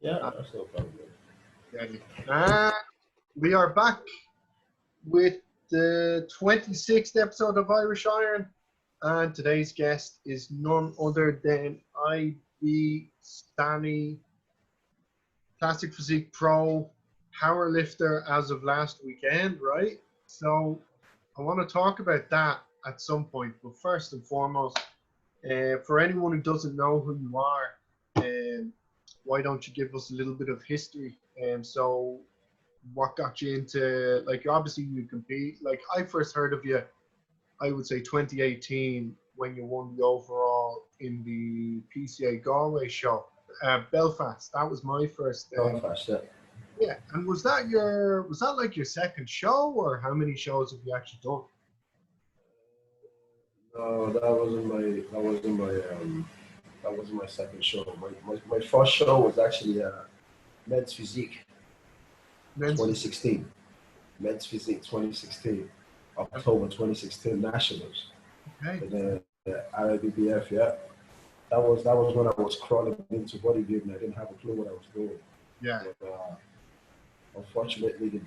Yeah, that's no problem. And we are back with the 26th episode of Irish Iron, and today's guest is none other than IB Sanni, Classic Physique Pro, powerlifter as of last weekend, right? So I want to talk about that at some point, but first and foremost, for anyone who doesn't know who you are, why don't you give us a little bit of history? So what got you into, like, obviously you compete, like I first heard of you, I would say 2018 when you won the overall in the PCA Galway show, Belfast. That was my first. Belfast, yeah. Yeah, and was that like your second show, or how many shows have you actually done? No, that wasn't my second show. My first show was actually Men's Physique, 2016. Men's Physique 2016, October 2016 Nationals. Okay. And then IFBB, yeah. That was when I was crawling into bodybuilding. I didn't have a clue what I was doing. Yeah. But, unfortunately, the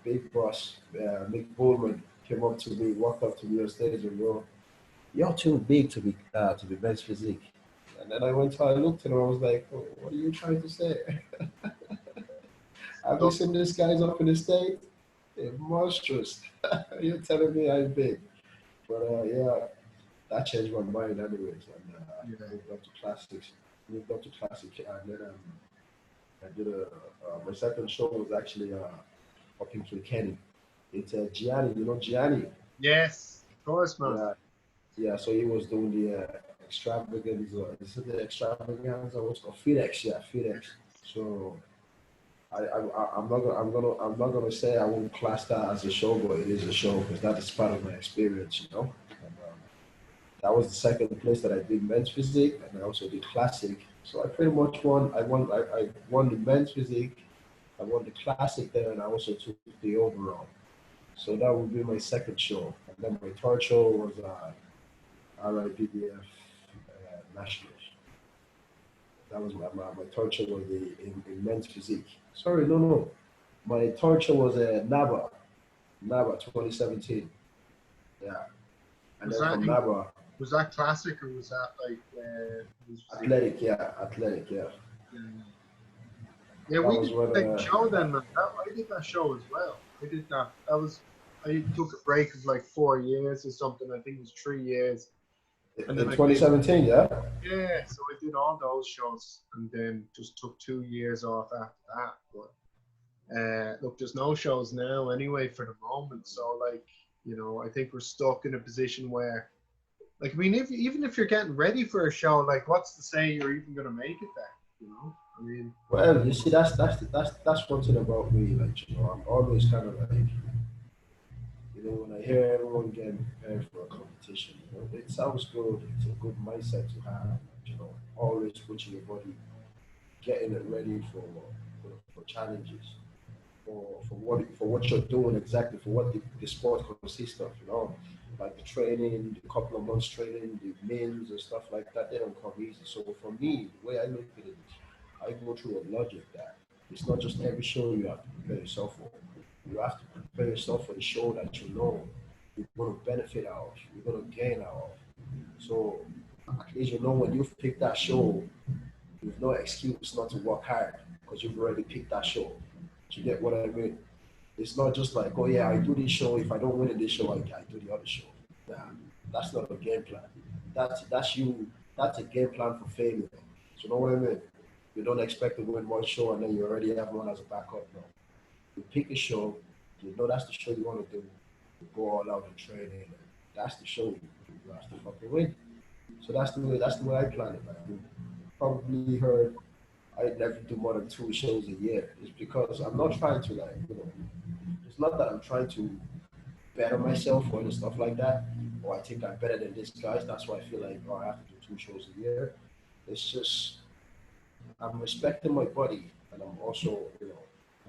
big boss, Mick Bullman, came up to me, walked up to me on stage and go, "You're too big to be Men's Physique." And then I looked at him, I was like, oh, "What are you trying to say?" Have you seen these guys up in the States? They're monstrous. You're telling me I'm big. But yeah, that changed my mind anyways. And moved up to classics. And then I did my second show was actually up in Kilkenny. It's Gianni, you know Gianni? Yes, of course, man. Yeah, so he was doing the extravaganza. Is it the extravaganza? What's called FedEx? Yeah, FedEx. So I'm not gonna say I won't class that as a show, but it is a show because that is part of my experience, you know. And, that was the second place that I did Men's Physique, and I also did Classic. So I pretty much won. I won the Men's Physique, I won the Classic there, and I also took the Overall. So that would be my second show. And then my third show was RIPBF Nationals. That was my third show was in Men's Physique. Sorry, no. My third show was NABA 2017. Yeah. And then from NABA. Was that classic or was that like athletic? Yeah, athletic. Yeah. Yeah, we did that show then. I did that show as well. I did that. I took a break of like 4 years or something. I think it was 3 years. And then 2017, yeah? Yeah, so I did all those shows and then just took 2 years off after that. But look, there's no shows now anyway for the moment. So like, you know, I think we're stuck in a position where, like, I mean, even if you're getting ready for a show, like, what's to say you're even going to make it there? You know, I mean. Well, you see, that's one thing about me. Like, you know, I'm always kind of like, you know, when I hear everyone getting prepared for a competition, you know, it sounds good. It's a good mindset to have. You know, always pushing your body, getting it ready for challenges, for what you're doing exactly, for what the sport consists of. You know, like the training, the couple of months training, the meals and stuff like that. They don't come easy. So for me, the way I look at it is, I go through a logic that it's not just every show you have to prepare yourself for. You have to prepare yourself for the show that you know you're going to benefit out of, you're going to gain out of. So at least you know when you've picked that show, you've no excuse not to work hard because you've already picked that show. Do you get what I mean? It's not just like, oh yeah, I do this show. If I don't win in this show, I do the other show. Nah, that's not a game plan. That's you. That's a game plan for failure. So you know what I mean? You don't expect to win one show and then you already have one as a backup. No. You pick a show. You know that's the show you want to do. You go all out and train in. That's the show you have to fucking win. So that's the way I plan it. Like, you probably heard I never do more than 2 shows a year. It's because I'm not trying to, like, you know, it's not that I'm trying to better myself or any stuff like that, or I think I'm better than these guys. That's why I feel like, oh, I have to do 2 shows a year. It's just I'm respecting my body, and I'm also, you know,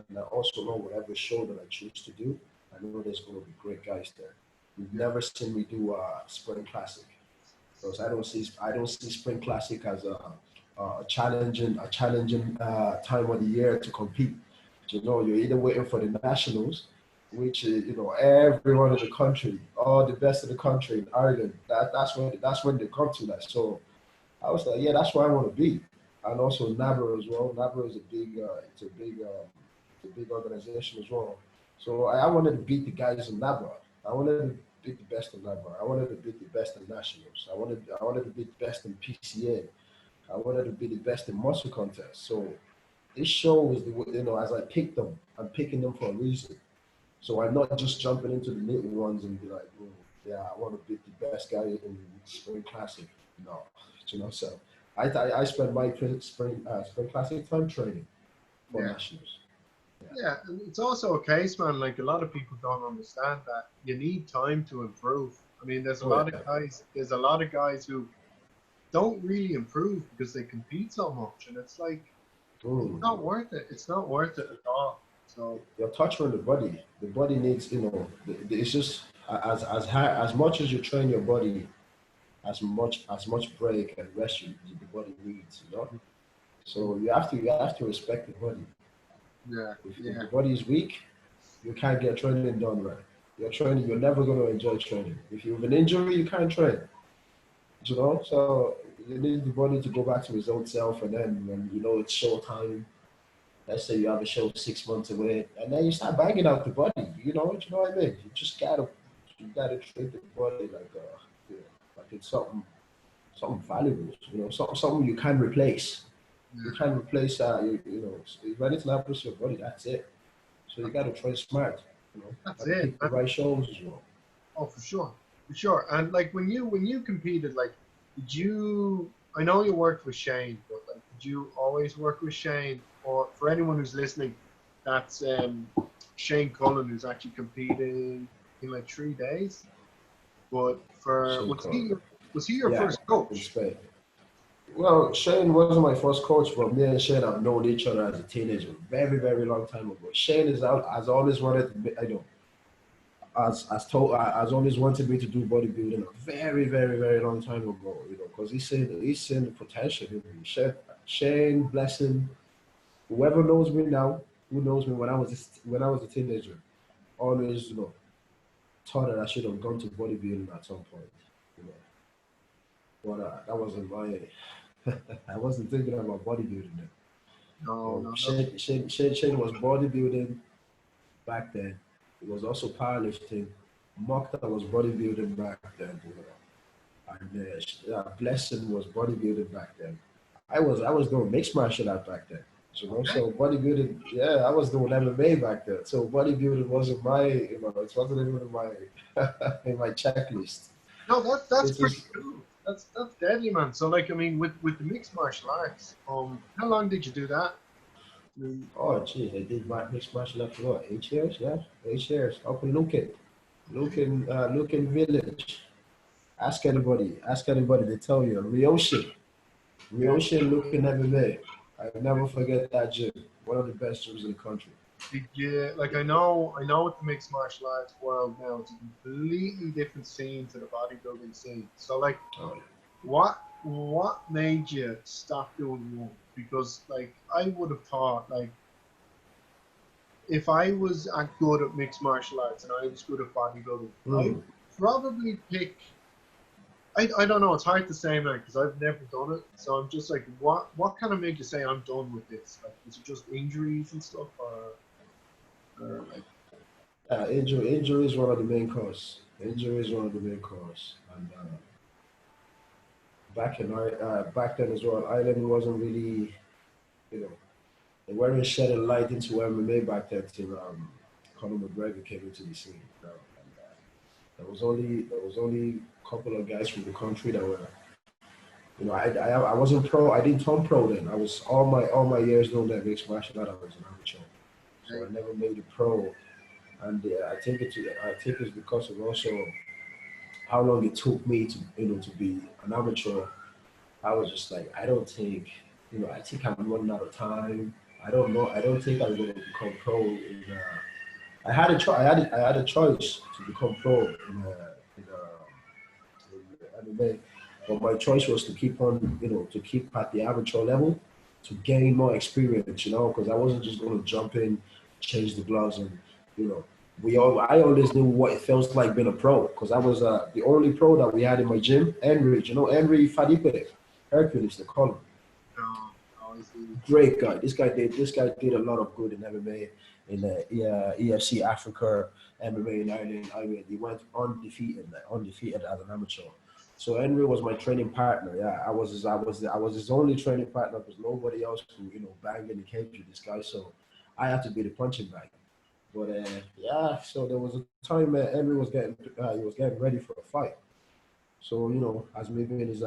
and I also know whatever show that I choose to do, I know there's going to be great guys there. You've never seen me do a Spring Classic, because I don't see Spring Classic as a a challenging time of the year to compete. You know, you're either waiting for the nationals, which is, you know, everyone in the country, all the best of the country in Ireland. That's when they come to that. So I was like, yeah, that's where I want to be. And also NABRA as well. NABRA is a big organization as well. So I wanted to beat the guys in NABRA. I wanted to beat the best in NABRA. I wanted to beat the best in nationals. I wanted to beat the best in PCA. I wanted to be the best in Musclecontest. So this show is you know, as I pick them, I'm picking them for a reason. So I'm not just jumping into the little ones and be like, oh, yeah, I want to beat the best guy in Spring Classic. No, you know. So I spend my Spring Classic time training for Yeah. nationals. Yeah, and it's also a case, man. Like a lot of people don't understand that you need time to improve. I mean, there's a Oh lot yeah. of guys. There's a lot of guys who don't really improve because they compete so much, and it's like it's Mm. not worth it. It's not worth it at all. So You're touching on the body. The body needs, you know, it's just as much as you train your body, as much break and rest the body needs, you know. So you have to respect the body. yeah, If yeah, the body is weak, you can't get training done right. You're never going to enjoy training. If you have an injury, you can't train. You know, so you need the body to go back to its own self, and then when you know it's show time, let's say you have a show 6 months away, and then you start banging out the body. You know what I mean? You gotta treat the body like you know, like it's something valuable. You know, something you can replace. You yeah. can't replace you know, if anything happens to your body, that's it. So you gotta train smart. You know, That's gotta it. pick the right shows as well. Oh, for sure, for sure. And like when you competed, like, did you? I know you worked with Shane, but like, did you always work with Shane? Or for anyone who's listening, that's Shane Cullen, who's actually competing in like 3 days. But for Shane Carter. was he your Yeah, first in coach? Spain. Well, Shane wasn't my first coach, but me and Shane have known each other as a teenager, very, very long time ago. Shane has always wanted to be, I know, has always wanted me to do bodybuilding a very, very, very long time ago. You know, because he's seen the potential in me. Shane, bless him. Whoever knows me now, who knows me when I was a teenager, always, you know, thought that I should have gone to bodybuilding at some point. You know, but that wasn't my. I wasn't thinking about bodybuilding then. No, So no, no. Shane was bodybuilding back then. It was also powerlifting. Mokhtar was bodybuilding back then, you know. And Blessing was bodybuilding back then. I was doing mixed martial art back then. You know, Okay. so bodybuilding, yeah, I was doing MMA back then. So bodybuilding wasn't my, you know, it wasn't even in my in my checklist. No, that's It's pretty just cool. That's deadly, man. So like, I mean, with the mixed martial arts, how long did you do that? Mm, oh geez, I did my mixed martial arts for what, 8 years? Yeah, 8 years. Up in okay. Lucan Village. Ask anybody, they tell you. Okay. Ryoshi Lucan MMA. I'll never forget that gym. One of the best gyms in the country. Did you like? I know with the mixed martial arts world now, it's a completely different scene to the bodybuilding scene. So like, Oh, what made you stop doing one? Because like, I would have thought like, if I was good at mixed martial arts and I was good at bodybuilding, I would mm. probably pick. I don't know. It's hard to say, man, because I've never done it. So I'm just like, what kind of made you say I'm done with this? Like, is it just injuries and stuff, or like, Injury is one of the main cause. Injury is one of the main cause. And back then as well, Ireland wasn't really, you know, they weren't shedding light into MMA back then till Conor McGregor came into the scene. You know? And, there was only a couple of guys from the country that were, you know, I wasn't pro. I didn't turn pro then. I was all my years doing that mixed martial art. I was an amateur, so I never made it pro. And I think it's because of also how long it took me to, you know, to be an amateur. I was just like, I don't think, you know, I think I'm running out of time. I don't know. I don't think I'm going to become pro. I had a choice to become pro in MMA, But my choice was to keep on, to keep at the amateur level, to gain more experience, because I wasn't just going to jump in, change the gloves, and you know, I always knew what it feels like being a pro, because I was the only pro that we had in my gym. Henry, Henry Fadipe, Hercules, they call him. No, I see. Great guy. This guy did a lot of good in MMA, in the EFC Africa, MMA in Ireland. He went undefeated as an amateur. So Henry was my training partner. Yeah, I was his only training partner, because nobody else could bang in the cage with this guy. So I had to be the punching bag. But yeah, so there was a time Henry was getting ready for a fight. So as me being his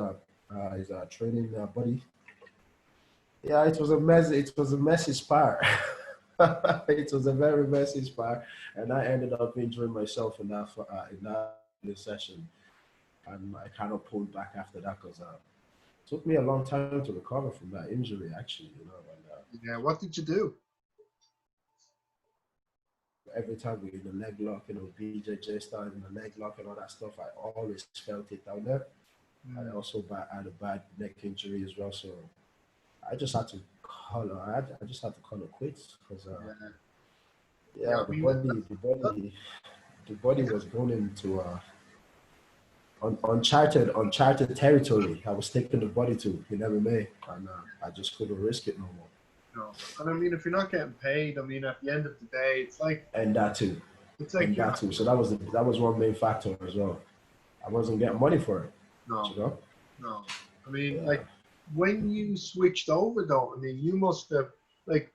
training buddy, yeah, it was a mess. It was a messy spar. It was a very messy spar, and I ended up injuring myself in that session, and I kind of pulled back after that, because it took me a long time to recover from that injury. Actually, and, Yeah, what did you do? every time we in the leg lock, BJJ style in the leg lock and all that stuff, I always felt it down there. I also had a bad neck injury as well, so I just had to I just had to call it quits, because the body was going into uncharted territory. I was taking the body to in MMA, and I just couldn't risk it no more. No, and I mean, if you're not getting paid, I mean, at the end of the day, it's like, and that too, it's like that too. So that was one main factor as well. I wasn't getting money for it. No, no. I mean, like, when you switched over, though, I mean, you must have, like,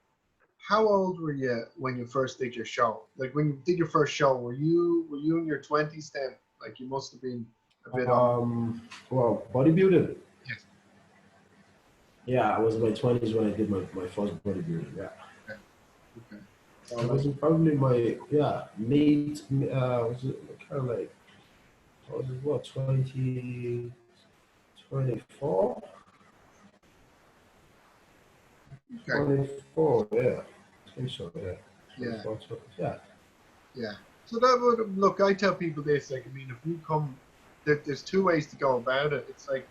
how old were you when you first did your show? Like, when you did your first show, were you in your 20s then? Like, you must have been a bit well, bodybuilding. Yes. Yeah, I was in my 20s when I did my first bodybuilding. Yeah. Okay. So it was probably my late. Was it kind of like? Was it what 2024? Okay. 24, yeah. I think so, yeah. Yeah. Yeah. So that would look. I tell people this. Like, I mean, if you come, there's two ways to go about it. It's like,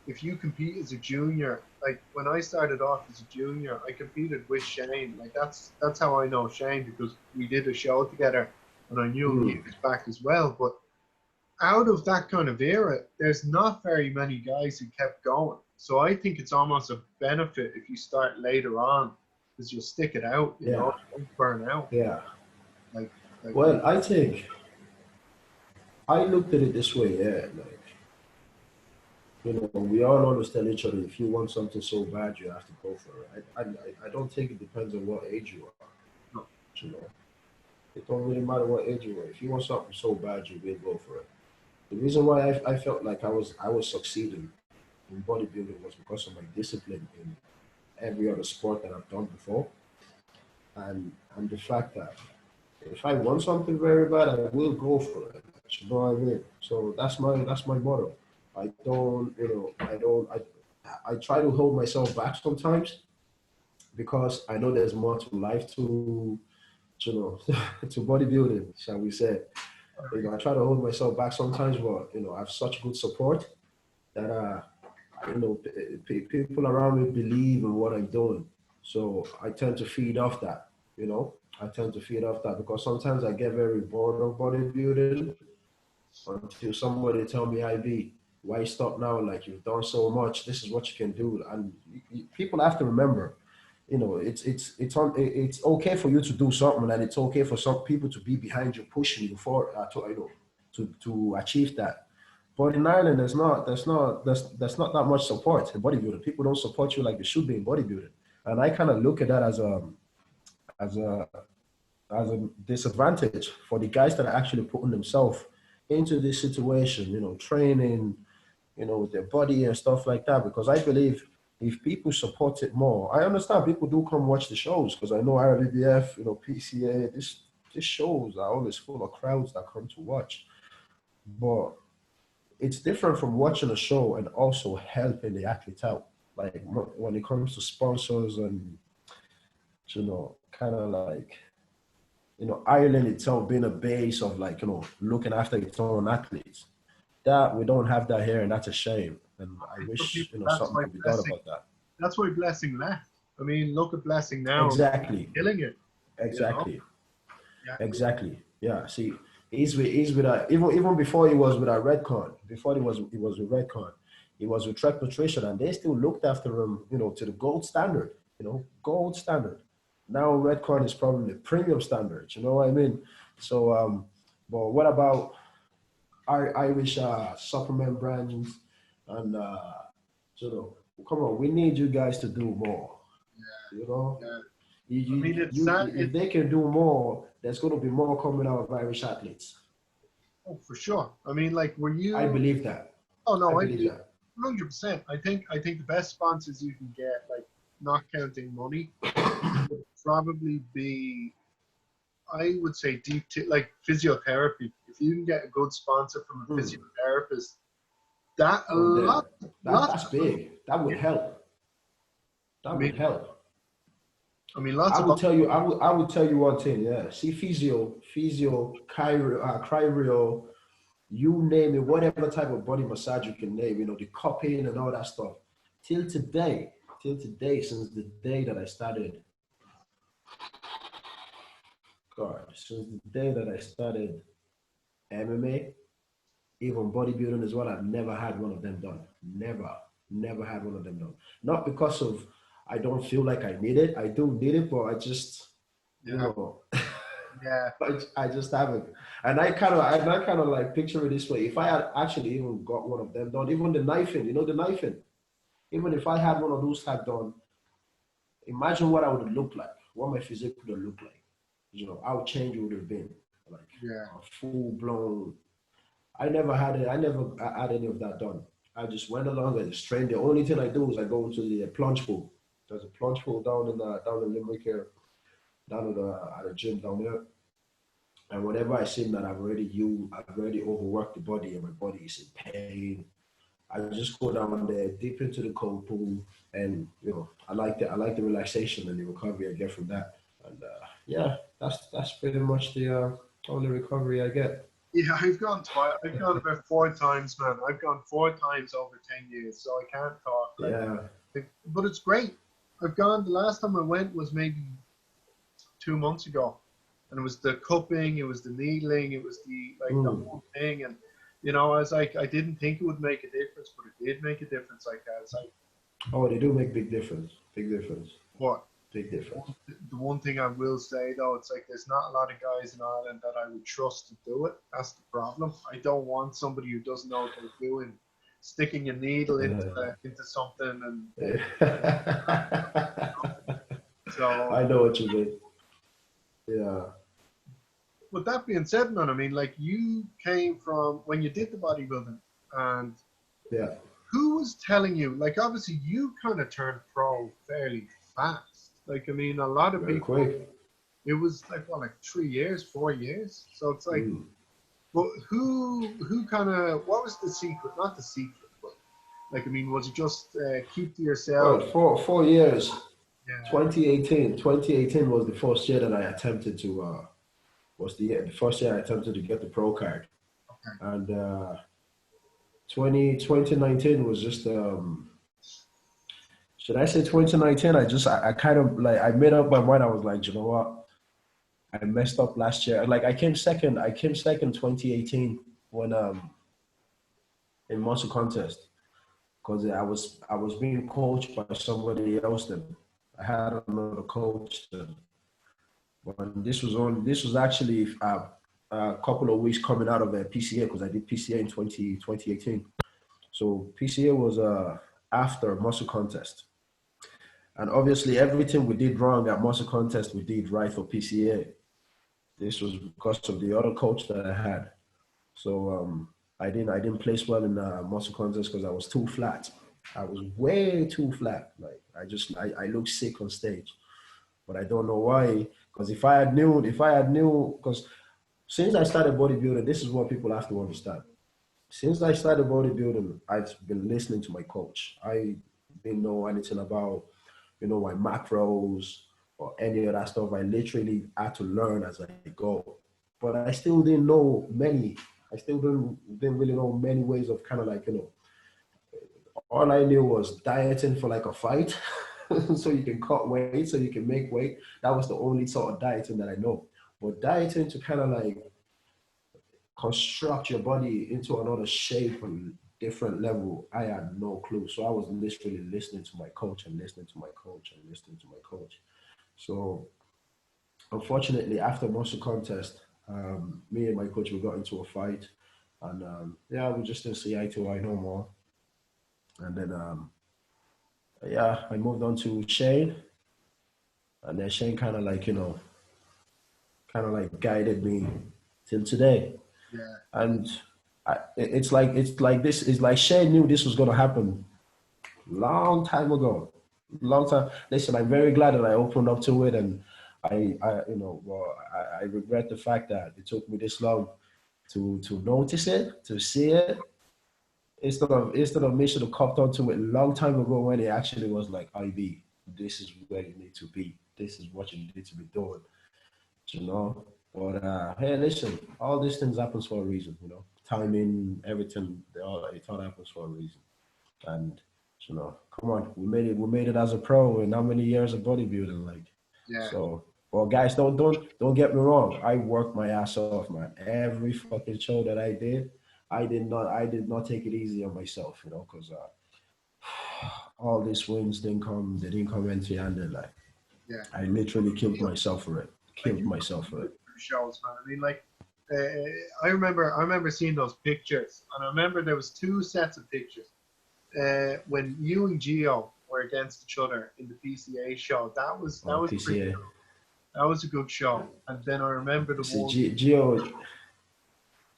if you compete as a junior, like when I started off as a junior, I competed with Shane. Like that's how I know Shane, because we did a show together, and I knew he was back as well. But out of that kind of era, there's not very many guys who kept going. So I think it's almost a benefit if you start later on, because you'll stick it out, you know, don't burn out. Yeah. Like well, I think I looked at it this way, like, we all understand each other. If you want something so bad, you have to go for it. I don't think it depends on what age you are. No. It don't really matter what age you are. If you want something so bad, you will go for it. The reason why I felt like I was succeeding in bodybuilding was because of my discipline in every other sport that I've done before, and the fact that if I want something very bad, I will go for it. You know what I mean? So that's my motto. I don't, I try to hold myself back sometimes, because I know there's more to life to to bodybuilding, shall we say. I try to hold myself back sometimes, but I have such good support that people around me believe in what I'm doing. So I tend to feed off that. I tend to feed off that, because sometimes I get very bored of bodybuilding until somebody tell me, "IB, why stop now? Like, you've done so much. This is what you can do." And people have to remember, it's okay for you to do something, and it's okay for some people to be behind you, pushing you for to achieve that. But in Ireland, there's not that much support in bodybuilding. People don't support you like they should be in bodybuilding, and I kind of look at that as a disadvantage for the guys that are actually putting themselves into this situation, training, with their body and stuff like that. Because I believe if people support it more, I understand people do come watch the shows, because I know IFBB, PCA, these shows are always full of crowds that come to watch. But it's different from watching a show and also helping the athlete out. Like, when it comes to sponsors and, kind of like, Ireland itself being a base of, like, looking after its own athletes. that we don't have that here, and that's a shame. And I And for wish people, that's something why could be done Blessing. about that. That's why Blessing left. I mean, look at Blessing now, Exactly, killing it. You know. exactly, Yeah. exactly. Yeah. See, he's with a, even before he was with a Redcon. Before he was with Redcon, he was with Trek Nutrition, and they still looked after him. You know, to the gold standard. You know, gold standard. Now Redcon is probably premium standard. You know what I mean? So, but what about our Irish supplement brands and you know, come on, we need you guys to do more. You know, Yeah. I mean, it's sad. if they can do more, there's going to be more coming out of Irish athletes. Oh, for sure. I mean, like, were I you? believe that. Oh I no, I believe that. 100%. I think the best sponsors you can get, like, not counting money, would probably be, I would say, like physiotherapy. If you can get a good sponsor from a physiotherapist, that a Oh, lot, lots that's of people. big. That would help. I That mean, would help. lots of. I would tell you one thing. Yeah, see, cryo, you name it, whatever type of body massage you can name. You know, the cupping and all that stuff. Till today, since the day that I started, God, since the day that I started MMA, even bodybuilding as well, I've never had one of them done. Never had one of them done. Not because of I don't feel like I need it. I do need it, but I just, you Yeah, know, yeah, I just haven't. And I kind of like picture it this way. If I had actually even got one of them done, even the knifing, you know, the knifing, even if I had one of those type done, imagine what I would have looked like, what my physique would have looked like. You know, how change would have been. Like yeah. a full blown. I never had it. I never had any of that done. I just went along and just trained. The only thing I do is I go into the plunge pool. There's a plunge pool down in Limerick here, down at the gym down there. And whenever I see that I've already overworked the body and my body is in pain, I just go down there, deep into the cold pool, and you know, I like the relaxation and the recovery I get from that. And yeah, that's pretty much the only recovery I get. Yeah, I've gone twice. I've gone about 4 times, man. I've gone 4 times over 10 years, so I can't talk. Yeah. But it's great. I've gone. The last time I went was maybe 2 months ago, and it was the cupping, it was the needling, it was the whole thing, and I was like, I didn't think it would make a difference, but it did make a difference. Like I was like, Oh, they do make big difference. Big difference. what? Big difference. The one thing I will say though, it's like there's not a lot of guys in Ireland that I would trust to do it. That's the problem. I don't want somebody who doesn't know what they're doing sticking a needle into something and so. I know what you mean. Yeah. With that being said, man, I mean, like you came from when you did the bodybuilding, and Yeah. who was telling you? Like, obviously, you kind of turned pro fairly fast. Like, I mean, a lot of Very people. quick. It was like what, like 3 years, 4 years. So it's like, but who kind of? What was the secret? Not the secret, but like, I mean, was it just keep to yourself? Well, 4 years. Yeah. 2018. 2018 was the first year that I attempted to. Was the first year I attempted to get the pro card, Okay. and 2019 was just should I say 2019? I kind of like I made up my mind. I was like, you know what? I messed up last year. Like I came second 2018 when in Musclecontest because I was being coached by somebody else. Then I had another coach. Then, but this was actually a couple of weeks coming out of a PCA because I did PCA in 2018. So PCA was after Musclecontest. And obviously everything we did wrong at Musclecontest, we did right for PCA. This was because of the other coach that I had. So I didn't place well in Musclecontest because I was too flat. I was way too flat. Like I looked sick on stage. But I don't know why. Because if I had knew, because since I started bodybuilding, this is what people have to understand. Since I started bodybuilding, I've been listening to my coach. I didn't know anything about, my macros or any of that stuff. I literally had to learn as I go. But I still didn't know many I still didn't really know many ways of kind of like, all I knew was dieting for like a fight. So you can cut weight, so you can make weight. That was the only sort of dieting that I know. But dieting to kind of like construct your body into another shape and different level, I had no clue. So I was literally listening to my coach and listening to my coach and listening to my coach. So unfortunately, after muscle contest, me and my coach, we got into a fight, and yeah, we just didn't see eye to eye no more. And then yeah, I moved on to Shane, and then Shane kind of like kind of like guided me till today. Yeah. And it's like this is like Shane knew this was gonna happen long time ago, long time. Listen, I'm very glad that I opened up to it, and I regret the fact that it took me this long to notice it, to see it, instead of me should have copped onto it a long time ago when it actually was like, IB, this is where you need to be, this is what you need to be doing, you know. But hey, listen, all these things happens for a reason, timing, everything, it all happens for a reason. And come on, we made it as a pro in how many years of bodybuilding, like. Yeah. So, well, guys, don't get me wrong. I worked my ass off, man. Every fucking show that I did not take it easy on myself, because all these wins they didn't come empty-handed. Like, Yeah. I literally killed myself for it. Like, Killed myself for it. shows, man. I mean, like, I remember seeing those pictures, and I remember there was two sets of pictures. When you and Gio were against each other in the PCA show, that was PCA. that was a good show. And then I remember the See, one.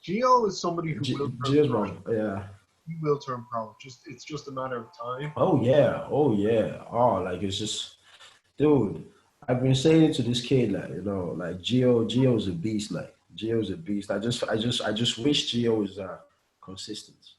Gio is somebody who will turn Gio's pro. wrong. Yeah. He will turn pro. It's just a matter of time. Oh yeah. Oh yeah. Oh, like it's just, dude. I've been saying to this kid, like, like Gio's a beast. Like, Gio's a beast. I just wish Gio was consistent.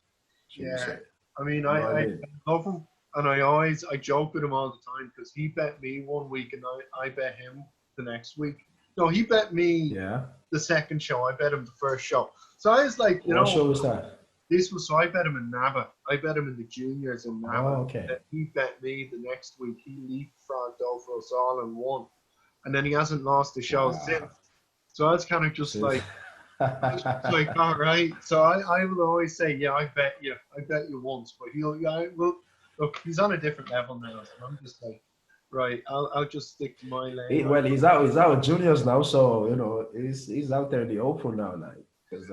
Yeah. I mean, You know what I I mean? love him, and I joke with him all the time because he bet me one week and I bet him the next week. No, he bet me Yeah. the second show. I bet him the first show. So I was like, What show was that? so I bet him in Nava. I bet him in the juniors in Nava. Oh, okay. And he bet me the next week. He leapfrogged over us all and won. And then he hasn't lost the show since. So I was kind of just like, all right. So I will always say, yeah, I bet you once, but look, he's on a different level now. So I'm just like, right, I'll just stick to my lane. Well, he's out with juniors now, so he's out there in the open now, like, because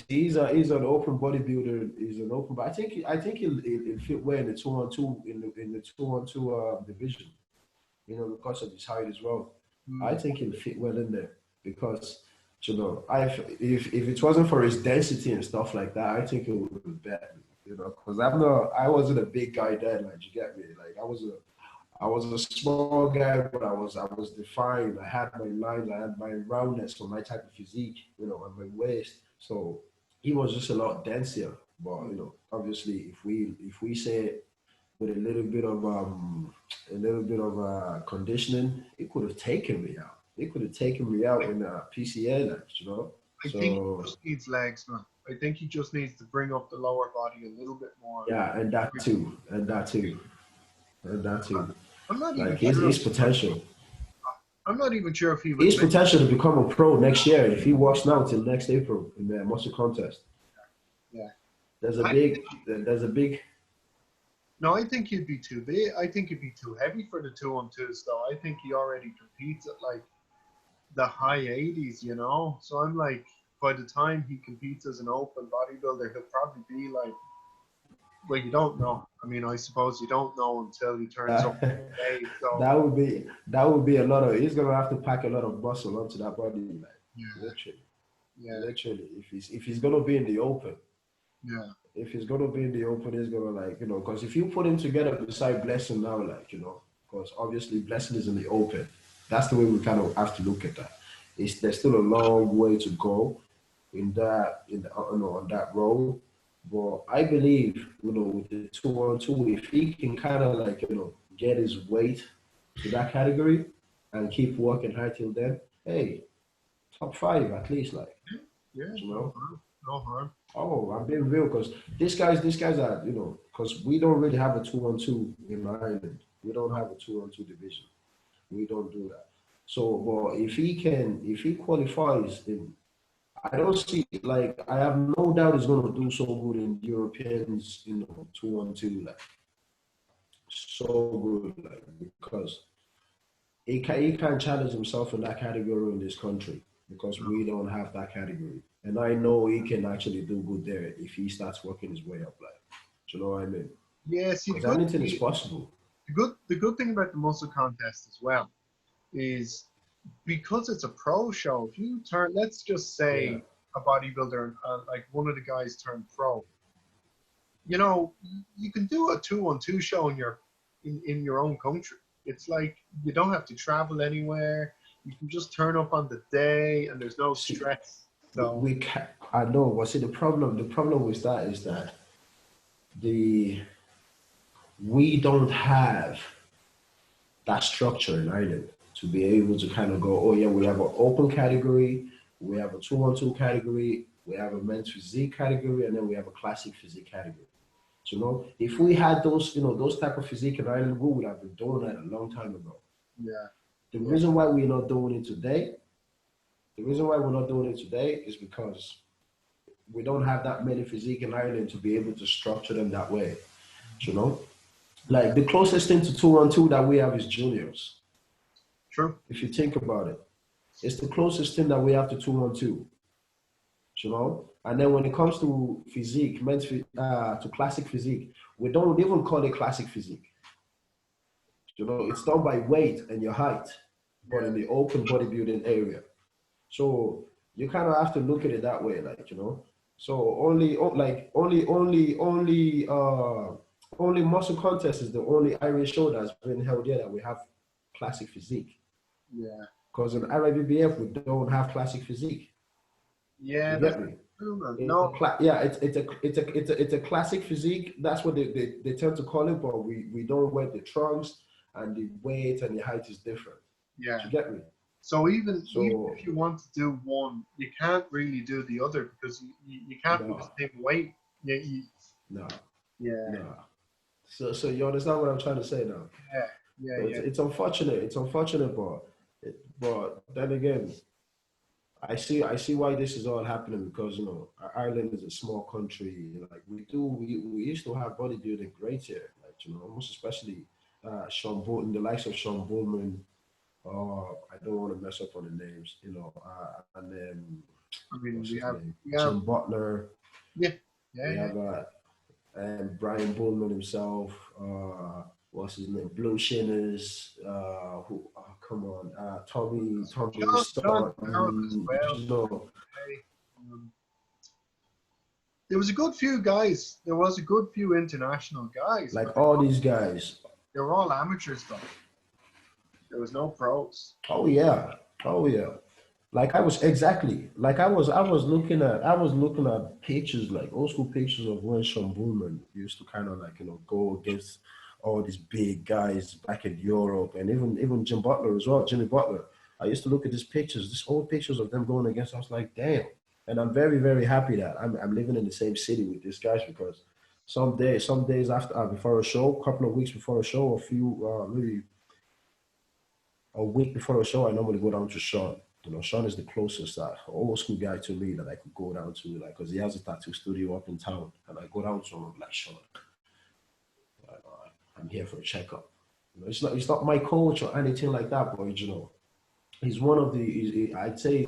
he's an open bodybuilder. He's an open, but I think he'll fit well in the 2-on-2 in the 2-on-2 division, because of his height as well. I think he'll fit well in there because, if it wasn't for his density and stuff like that, I think it would be better, because I wasn't a big guy then, like, you get me? Like, I was a small guy, but I was defined. I had my lines, I had my roundness for my type of physique, and my waist. So he was just a lot denser. But obviously, if we say with a little bit of conditioning, it could have taken me out. It could have taken me out in PCA, like, I think he just needs legs, man. I think he just needs to bring up the lower body a little bit more. Yeah, and that too. I'm not Like, even sure. his potential. I'm not even sure if he would. His potential to become a pro next year if he works now till next April in the muscle contest. Yeah. There's a big. No, I think he'd be too big. I think he'd be too heavy for the 2-on-2s, though. I think he already competes at like the high 80s, So I'm like, by the time he competes as an open bodybuilder, he'll probably be like, well, you don't know. I mean, I suppose you don't know until he turns up. So. That would be a lot of. He's gonna have to pack a lot of muscle onto that body, like, literally. Yeah. Literally, if he's gonna be in the open. Yeah. If he's gonna be in the open, he's gonna, like, because if you put him together beside Blessing now, like, because obviously Blessing is in the open. That's the way we kind of have to look at that. There's still a long way to go on that road. But I believe, with the 2-on-2, if he can kind of, like, get his weight to that category and keep working hard till then, hey, top 5 at least, like, Yeah. No harm. Oh, I'm being real because these guys are, because we don't really have a 2-on-2 in Ireland. We don't have a 2-on-2 division. We don't do that. So, but if he qualifies in, I don't see, like, I have no doubt he's going to do so good in Europeans, 2-on-2, like, so good, like, because he can challenge himself in that category in this country because we don't have that category. And I know he can actually do good there if he starts working his way up, like, do you know what I mean? Yeah, see, Because anything is possible. the good thing about the muscle contest as well is because it's a pro show. If you turn, let's just Yeah. say a bodybuilder, like one of the guys turned pro, you know, you can do a 2-on-2 show in your own country. It's like you don't have to travel anywhere. You can just turn up on the day, and there's no See, stress. we, So we can I know, but see, the problem with that is that the we don't have that structure in Ireland to be able to kind of go, oh yeah, we have an open category, we have a 2-on-2 category, we have a men's physique category, and then we have a classic physique category. So, if we had those, those type of physique in Ireland, we would have been doing that a long time ago. yeah, The yeah, reason why we're not doing it today, the reason why we're not doing it today is because we don't have that many physique in Ireland to be able to structure them that way. You know, yeah, like the closest thing to 2-on-2 that we have is juniors. true. If you think about it, it's the closest thing that we have to 2-on-2. And then when it comes to physique, to classic physique, we don't even call it classic physique. It's done by weight and your height, but Yeah, in the open bodybuilding area. So you kind of have to look at it that way, like. So only muscle contest is the only Irish show that's been held here that we have classic physique. yeah, Because in IFBB we don't have classic physique. yeah. You That's get me? true, man. It's a No, yeah, it's a classic physique. That's what they tend to call it, but we don't wear the trunks and the weight and the height is different. yeah. You get me? So even So if you want to do one, you can't really do the other because you can't be the no, same weight. Yeah, no, yeah, no. So you understand what I'm trying to say now? yeah, yeah, So yeah. it's unfortunate. It's unfortunate, but then again, I see why this is all happening because Ireland is a small country. Like we used to have bodybuilding great here. Like most especially Sean Bolton, the likes of Sean Bullman. I don't want to mess up on the names. And then I mean, what's his name? we have, Jim Butler. yeah, yeah, We yeah. have and Brian Bullman himself. What's his name? Blue Shinners. Who? Oh, come on. Tommy John Farrell as Sutton. well. Hey, um, there was a good few guys. There was a good few international guys, but Like all these guys. they were all amateurs though. There was no pros. Oh yeah. Oh yeah. Like I was exactly like I was looking at pictures like old school pictures of when Sean Bullman used to kind of like go against all these big guys back in Europe and even Jim Butler as well, Jimmy Butler. I used to look at these pictures, these old pictures of them going against. I was like, damn. And I'm very very happy that I'm living in the same city with these guys because some days after before a show, a couple of weeks before a show, maybe a week before a show, I normally go down to Sean. Sean is the closest old school guy to me that I could go down to, like, because he has a tattoo studio up in town, and I go down to him. I'm like, Sean, I'm here for a checkup. It's not my coach or anything like that, but he's one of the. I'd say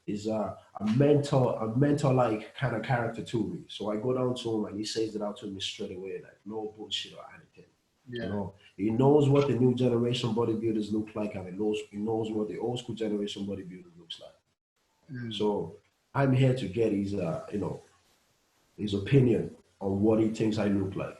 he's a mentor like kind of character to me. So I go down to him and he says it out to me straight away, like no bullshit or anything. Yeah, He knows what the new generation bodybuilders look like, and he knows what the old school generation bodybuilder looks like. mm, So I'm here to get his opinion on what he thinks I look like,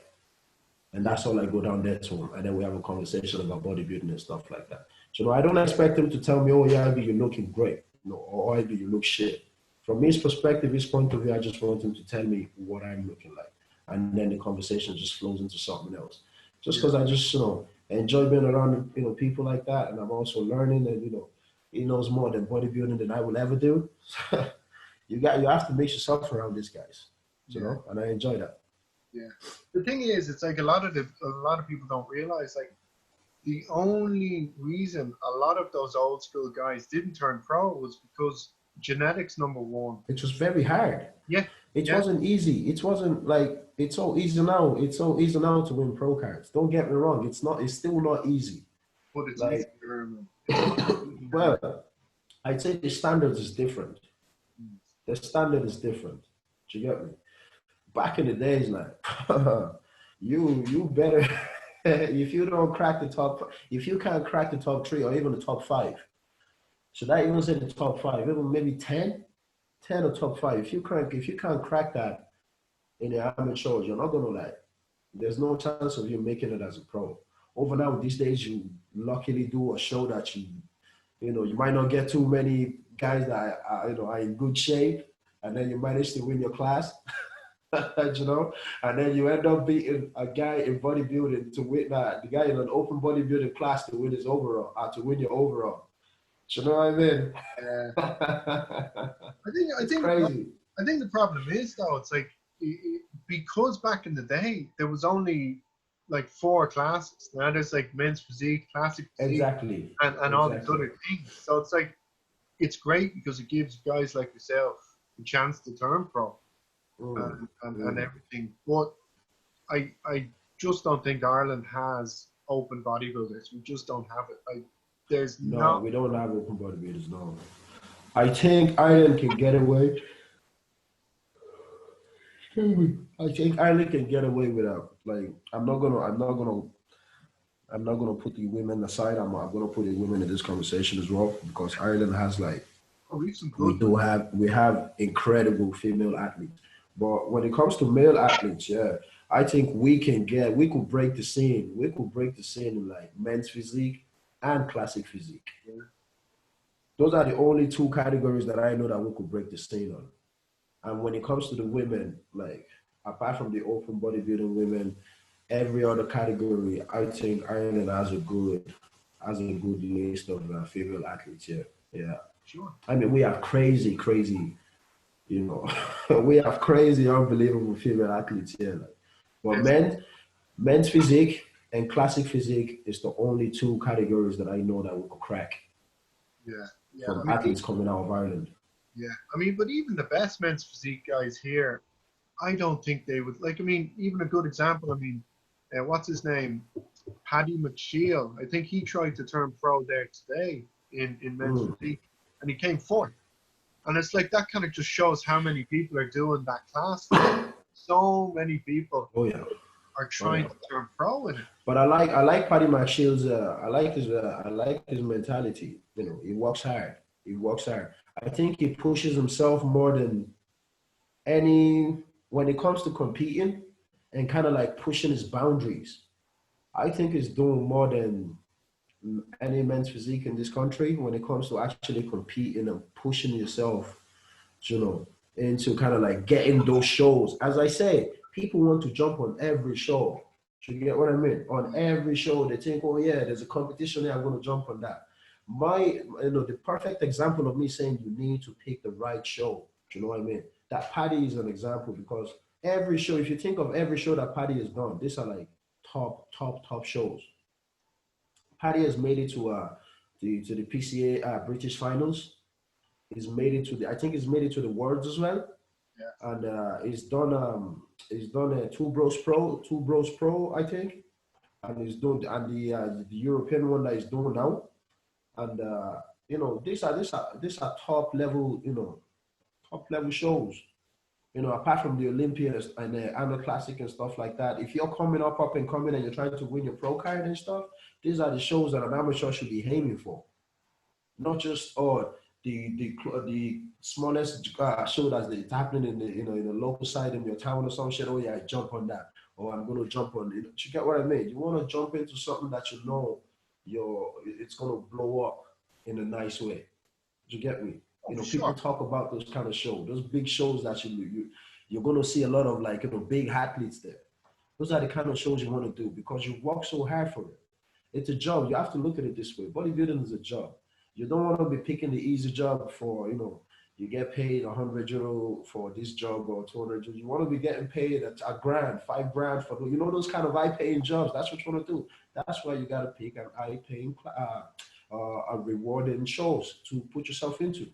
and yeah, that's all I go down there to him, and then we have a conversation about bodybuilding and stuff like that. So I don't expect him to tell me, "Oh yeah, Ivy, you're looking great," or "Ivy, you look shit." From his perspective, his point of view, I just want him to tell me what I'm looking like, and then the conversation just flows into something else. Just yeah, because I just enjoy being around people like that, and I'm also learning, and he knows more than bodybuilding than I will ever do. you have to mix yourself around these guys, you know, and I enjoy that. Yeah. The thing is, it's like a lot of people don't realize, like, the only reason a lot of those old school guys didn't turn pro was because genetics, number one. It was very hard. Yeah. It wasn't easy. It wasn't like, it's so easy now. It's so easy now to win pro cards. Don't get me wrong. It's not. It's still not easy. But it's like, easier. Well, I'd say the standard is different. The standard is different. Do you get me? Back in the days, like, you better, if you don't crack the top, if you can't crack the top 3 or even the top 5, should I even say the top 5, even maybe 10 or top 5, if you can't crack that in the amateurs, you're not gonna, like, there's no chance of you making it as a pro. Over now, these days, you luckily do a show that you know, you might not get too many guys that are in good shape, and then you manage to win your class, you know, and then you end up beating a guy in bodybuilding to win the guy in an open bodybuilding class to win his overall, to win your overall. Do you know what I mean? I think crazy. I think the problem is, though, it's like, because back in the day there was only like 4 classes. Now there's like men's physique, classic physique, exactly, and all these other things. So it's like, it's great because it gives guys like yourself a chance to turn pro and everything. But I just don't think Ireland has open bodybuilders. We just don't have it. Like, there's no, we don't have open bodybuilders. No, I think Ireland can get away. I think Ireland can get away without, like, I'm not gonna put the women aside. I'm gonna put the women in this conversation as well, because Ireland has, like, we have incredible female athletes. But when it comes to male athletes, I think we could break the scene. We could break the scene in, like, men's physique and classic physique. Yeah. Those are the only 2 categories that I know that we could break the scene on. And when it comes to the women, like, apart from the open bodybuilding women, every other category, I think Ireland has a good list of female athletes. Yeah. Sure. I mean, we have crazy, you know, we have crazy, unbelievable female athletes here. Like. But men's physique and classic physique is the only 2 categories that I know that we could crack. Yeah. From athletes coming out of Ireland. Yeah, I mean, but even the best men's physique guys here, I don't think they would, like, I mean, even a good example, I mean, what's his name? Paddy McShiel. I think he tried to turn pro there today in men's physique, and he came 4th. And it's like, that kind of just shows how many people are doing that class. So many people are trying to turn pro in it. But I like Paddy McShiel's, I like his mentality. You know, he works hard. I think he pushes himself more than any, when it comes to competing and kind of like pushing his boundaries. I think he's doing more than any men's physique in this country when it comes to actually competing and pushing yourself, you know, into kind of like getting those shows. As I say, people want to jump on every show. You get what I mean? On every show, they think, oh yeah, there's a competition there, I'm going to jump on that. The perfect example of me saying you need to pick the right show. Do you know what I mean? That Paddy is an example, because every show, if you think of every show that Paddy has done, these are like top shows. Paddy has made it to the PCA British finals. He's made it to I think he's made it to the Worlds as well. Yeah. And he's done a Two Bros Pro, I think, and he's doing the European one that he's doing now. And you know, these are top level, you know, top level shows. You know, apart from the Olympians and the Annual Classic and stuff like that, if you're coming up and coming and you're trying to win your pro card and stuff, these are the shows that an amateur should be aiming for. Not just the smallest show that's happening in the local side in your town or some shit. Oh yeah, I jump on that, or I'm gonna jump on it. You get what I mean? You want to jump into something that you know it's gonna blow up in a nice way. Do you get me? You know, people talk about those kind of shows, those big shows that you're gonna see a lot of, like, you know, big athletes there. Those are the kind of shows you want to do because you work so hard for it. It's a job. You have to look at it this way. Bodybuilding is a job. You don't want to be picking the easy job for, you know, you get paid €100 for this job or €200. You want to be getting paid a grand, 5 grand for those kind of high-paying jobs. That's what you want to do. That's why you got to pick an high-paying, rewarding shows to put yourself into.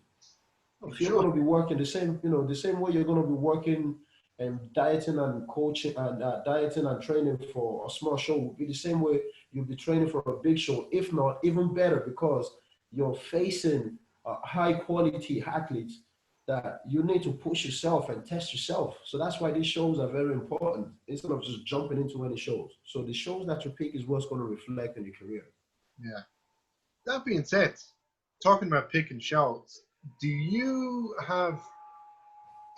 Oh, for If you're sure. going to be working the same way you're going to be working and dieting and coaching and dieting and training for a small show will be the same way you'll be training for a big show, if not even better, because you're facing high quality athletes that you need to push yourself and test yourself. So that's why these shows are very important instead of just jumping into any shows. So the shows that you pick is what's going to reflect in your career. Yeah. That being said, talking about picking shows, do you have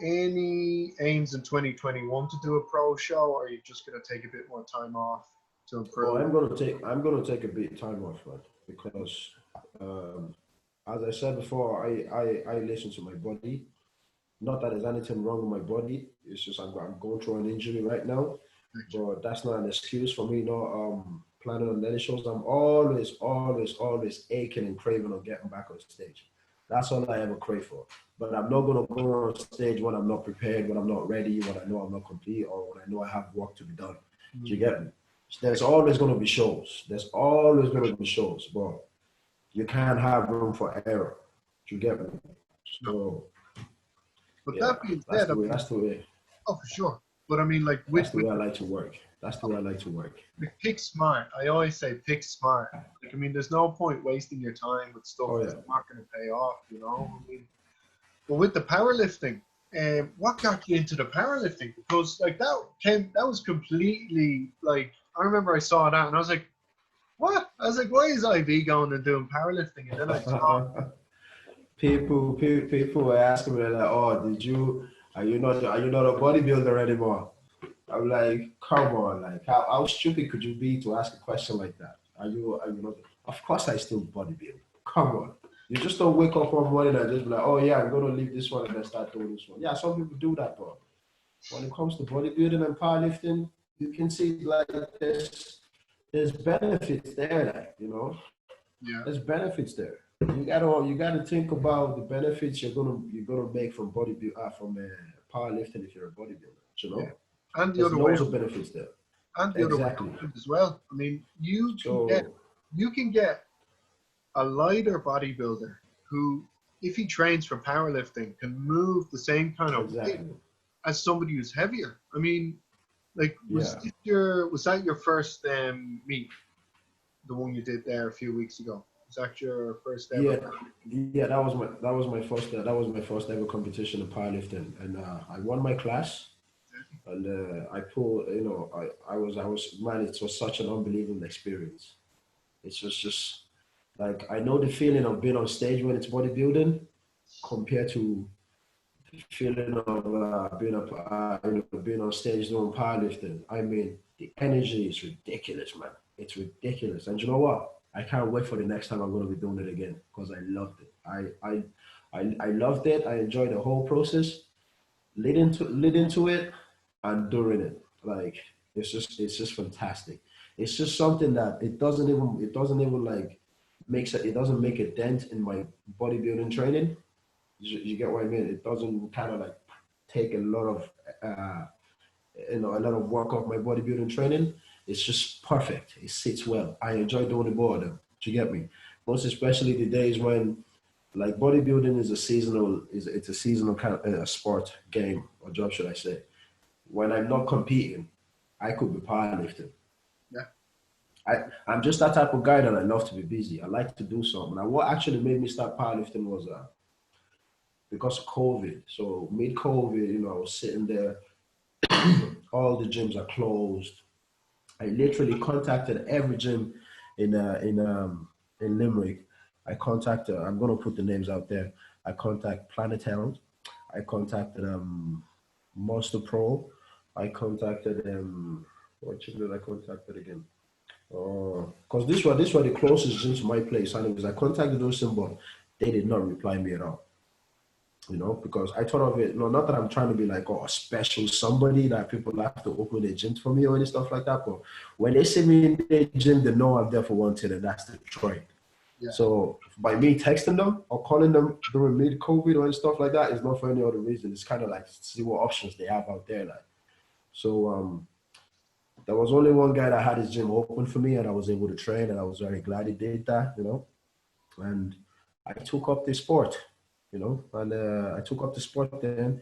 any aims in 2021 to do a pro show, or are you just going to take a bit more time off to Well, improve? I'm gonna take a bit of time off, man, because as I said before, I listen to my body. Not that there's anything wrong with my body. It's just I'm going through an injury right now, but that's not an excuse for me not planning on any shows. I'm always aching and craving on getting back on stage. That's all I ever crave for. But I'm not gonna go on stage when I'm not prepared, when I'm not ready, when I know I'm not complete, or when I know I have work to be done. Do you get me? There's always gonna be shows. There's always gonna be shows, but you can't have room for error. Do you get me? So But yeah, that being that's said, I the way. mean, That's the way. oh, for sure. But I mean, like That's the way I like to work. That's the way I like to work. pick smart. I always say pick smart. Like, I mean, there's no point wasting your time with stuff Oh that's yeah. not going to pay off, you know? I mean, but with the powerlifting, what got you into the powerlifting? Because like that was completely like, I remember I saw that and I was like, what? I was like, why is IB going and doing powerlifting? And then I saw, People were asking me like, "Oh, are you not a bodybuilder anymore?" I'm like, "Come on, like how stupid could you be to ask a question like that? Are you not? Of course, I still bodybuild. Come on, you just don't wake up one morning and just be like, oh yeah, I'm gonna leave this one and then start doing this one. Yeah, some people do that, but when it comes to bodybuilding and powerlifting, you can see like there's benefits there, like, yeah, there's benefits there. You gotta think about the benefits you're gonna make from powerlifting if you're a bodybuilder. yeah. And the There's other way loads of benefits there. and the other way Exactly. around as well. I mean, So you can get a lighter bodybuilder who, if he trains for powerlifting, can move the same kind of weight exactly. as somebody who's heavier. I mean, like, Yeah. was that your first meet, the one you did there a few weeks ago? Was that your first ever? Yeah. Yeah, that was my first ever competition in powerlifting, and I won my class, and I pulled. I was man. It was such an unbelievable experience. It's just like I know the feeling of being on stage when it's bodybuilding compared to the feeling of being on stage doing powerlifting. I mean, the energy is ridiculous, man. It's ridiculous, and you know what? I can't wait for the next time I'm going to be doing it again because I loved it. I loved it. I enjoyed the whole process, leading to it, and during it. Like it's just fantastic. It's just something that it doesn't even like it doesn't make a dent in my bodybuilding training. You get what I mean? It doesn't kind of like take a lot of uh, work off my bodybuilding training. It's just perfect. It sits well. I enjoy doing the both of them. Do you get me? Most especially the days when like bodybuilding it's a seasonal kind of sport game or job, should I say? When I'm not competing, I could be powerlifting. Yeah, I'm just that type of guy that I love to be busy. I like to do something. And what actually made me start powerlifting was because of COVID. So mid-COVID, I was sitting there. All the gyms are closed. I literally contacted every gym in Limerick. I'm gonna put the names out there. I contacted Planet Health. I contacted Monster Pro. I contacted what gym did I contacted again? Because this were the closest gym to my place. Anyways, I contacted those gyms, but they did not reply me at all. Because I thought of it, not that I'm trying to be like, a special somebody that people have to open their gyms for me or any stuff like that. But when they see me in their gym, they know I'm there for one thing, and that's the trade. So by me texting them or calling them during mid-COVID and stuff like that is not for any other reason. It's kind of like see what options they have out there. Like, so there was only one guy that had his gym open for me, and I was able to train, and I was very glad he did that, you know. And I took up the sport, you know, and I took up the sport. Then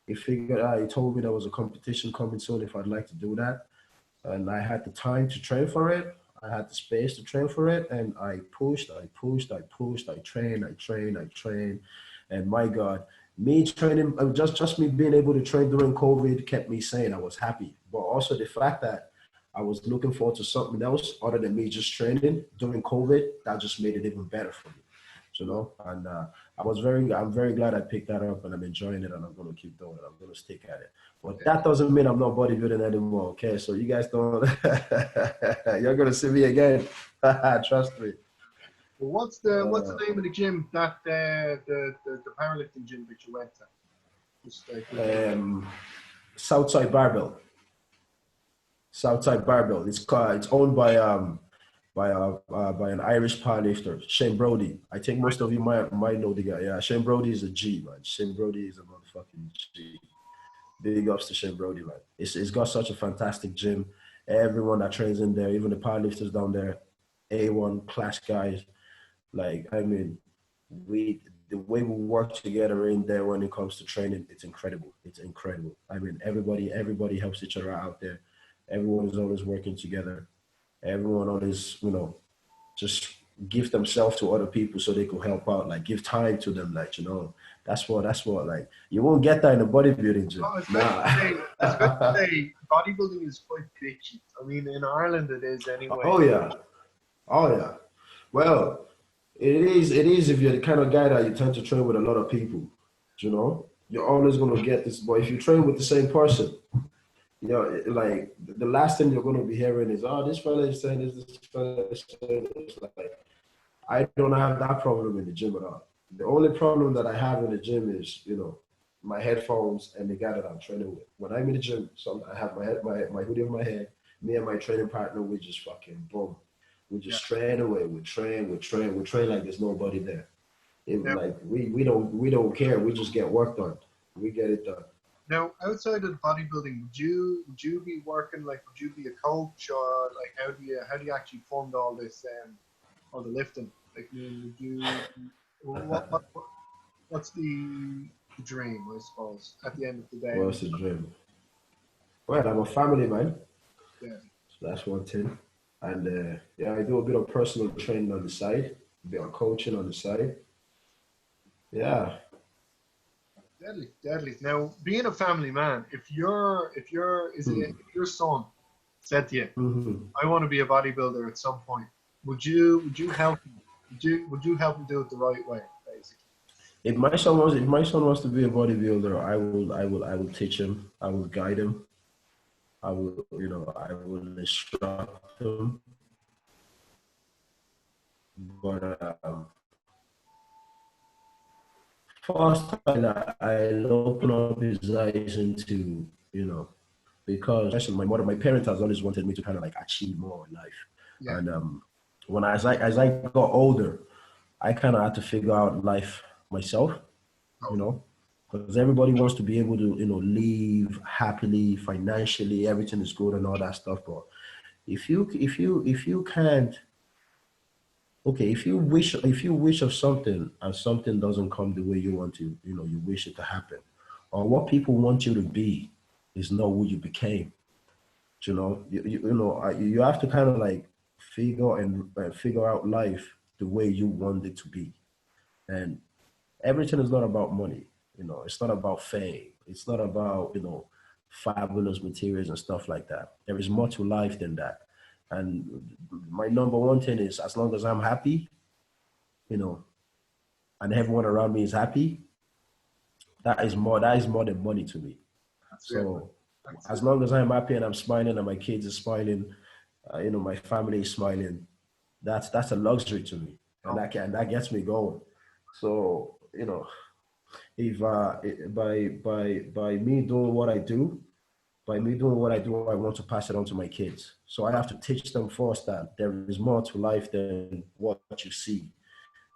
he figured out. He told me there was a competition coming soon if I'd like to do that, and I had the time to train for it. I had the space to train for it, and I pushed, I pushed, I pushed, I trained, I trained, I trained, and my God, me training, just me being able to train during COVID kept me sane. I was happy, but also the fact that I was looking forward to something else other than me just training during COVID, that just made it even better for me, you know. And I'm very glad I picked that up, and I'm enjoying it, and I'm going to keep doing it. I'm going to stick at it. But that doesn't mean I'm not bodybuilding anymore. Okay, so you guys don't. You're going to see me again. Trust me. Well, what's the name of the gym that the powerlifting gym that you went to? Just Southside Barbell. Southside Barbell. It's owned by an Irish powerlifter, Shane Brody. I think most of you might know the guy. Yeah, Shane Brody is a G, man. Shane Brody is a motherfucking G. Big ups to Shane Brody, man. It's got such a fantastic gym. Everyone that trains in there, even the powerlifters down there, A1 class guys. Like, I mean, the way we work together in there when it comes to training, it's incredible. It's incredible. I mean, everybody helps each other out there. Everyone is always working together. Everyone always, you know, just give themselves to other people so they could help out. Like, give time to them, like, you know. That's what, like, you won't get that in a bodybuilding gym. I was going to say, bodybuilding is quite bitchy. I mean, in Ireland it is anyway. Oh, yeah. Well, it is if you're the kind of guy that you tend to train with a lot of people, you know. You're always going to get this. But if you train with the same person, you know, like, the last thing you're going to be hearing is, oh, this fella is saying this fella is saying this. Like, I don't have that problem in the gym at all. The only problem that I have in the gym is, you know, my headphones and the guy that I'm training with. When I'm in the gym, I have my hoodie on my head. Me and my training partner, we just fucking boom. We just train away. We train like there's nobody there. Like we don't care. We just get work done. We get it done. Now, outside of bodybuilding, would you be working, like, would you be a coach, or like how do you actually fund all this all the lifting? Like, would you what's the dream, I suppose, at the end of the day? What's the dream? Well, I'm a family man. Yeah. So that's one thing. And I do a bit of personal training on the side, a bit of coaching on the side. Yeah. Deadly. Now, being a family man, if your son said to you, I want to be a bodybuilder at some point, would you help him? Would you help him do it the right way, basically? If my son wants to be a bodybuilder, I will teach him. I will guide him. I will instruct him. But first, I'll open up his eyes into, you know, because my parents has always wanted me to kind of like achieve more in life. Yeah. And as I got older, I kind of had to figure out life myself, you know, because everybody wants to be able to, you know, live happily, financially, everything is good and all that stuff. But if you can't, okay, if you wish of something and something doesn't come the way you want to, you know, you wish it to happen, or what people want you to be is not who you became. You know, you have to kind of like figure out life the way you want it to be. And everything is not about money. You know, it's not about fame. It's not about, you know, fabulous materials and stuff like that. There is more to life than that. And my number one thing is, as long as I'm happy, you know, and everyone around me is happy, that is more than money to me. So as long as I'm happy and I'm smiling and my kids are smiling, you know, my family is smiling, that's a luxury to me, and that gets me going. So, you know, if by me doing what I do, I want to pass it on to my kids. So I have to teach them first that there is more to life than what you see.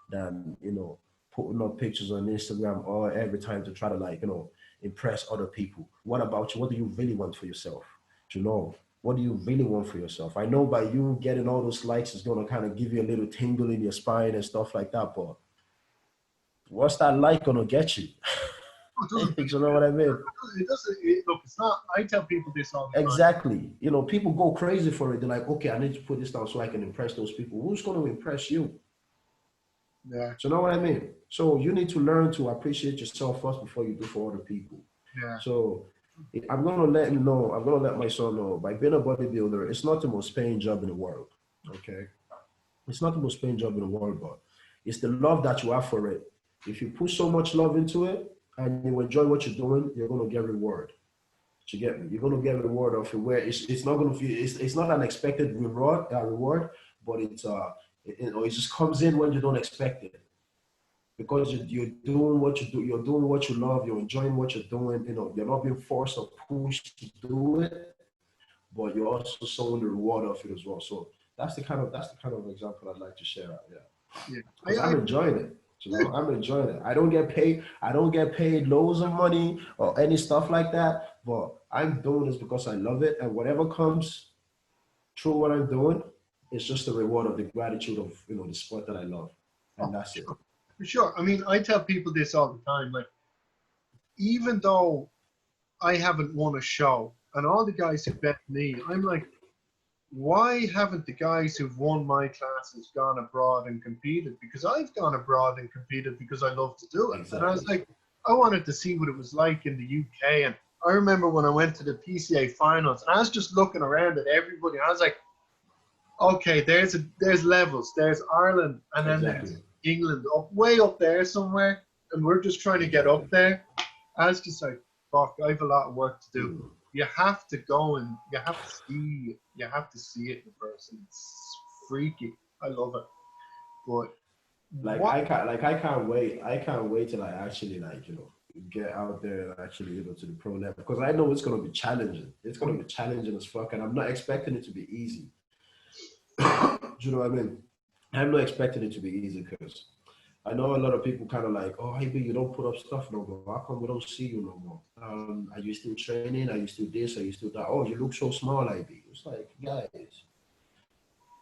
than, you know, putting up pictures on Instagram or every time to try to, like, you know, impress other people. What about you? What do you really want for yourself? You know, what do you really want for yourself? I know by you getting all those likes, it's gonna kind of give you a little tingle in your spine and stuff like that, but what's that like gonna get you? It doesn't. You know what I mean? It doesn't. Look, it's not. I tell people this all the time. Exactly. You know, people go crazy for it. They're like, okay, I need to put this down so I can impress those people. Who's going to impress you? Yeah. So you know what I mean? So you need to learn to appreciate yourself first before you do for other people. Yeah. So I'm going to let him know, I'm going to let my son know, by being a bodybuilder, it's not the most paying job in the world. Okay. It's not the most paying job in the world, but it's the love that you have for it. If you put so much love into it and you enjoy what you're doing, you're going to get reward. You get me? You're going to get a reward of it where it's not going to feel, it's not an expected reward, but it just comes in when you don't expect it, because you're doing what you do, you're doing what you love, you're enjoying what you're doing. You know, you're not being forced or pushed to do it, but you're also showing the reward of it as well. So that's the kind of example I'd like to share out. Yeah, Yeah. because I'm enjoying it. You know, I'm enjoying it. I don't get paid. I don't get paid loads of money or any stuff like that. But I'm doing this because I love it, and whatever comes through what I'm doing, it's just the reward of the gratitude of, you know, the sport that I love, and that's it. For sure. I mean, I tell people this all the time. Like, even though I haven't won a show, and all the guys who bet me, I'm like, why haven't the guys who've won my classes gone abroad and competed? Because I've gone abroad and competed because I love to do it. Exactly. And I was like, I wanted to see what it was like in the UK. And I remember when I went to the PCA finals, and I was just looking around at everybody. And I was like, okay, there's levels. There's Ireland, and then Exactly. there's England, way up there somewhere, and we're just trying to get up there. I was just like, fuck, I have a lot of work to do. You have to go and you have to see it in person. It's freaky. I love it. But I can't wait. I can't wait till I actually, like, you know, get out there and actually, you know, to the pro level, because I know it's gonna be challenging. It's gonna be challenging as fuck, and I'm not expecting it to be easy. Do you know what I mean? I'm not expecting it to be easy, because I know a lot of people kind of like, oh, hey, you don't put up stuff no more. How come we don't see you no more? Are you still training? Are you still this? Are you still that? Oh, you look so small, IB. It's like, guys,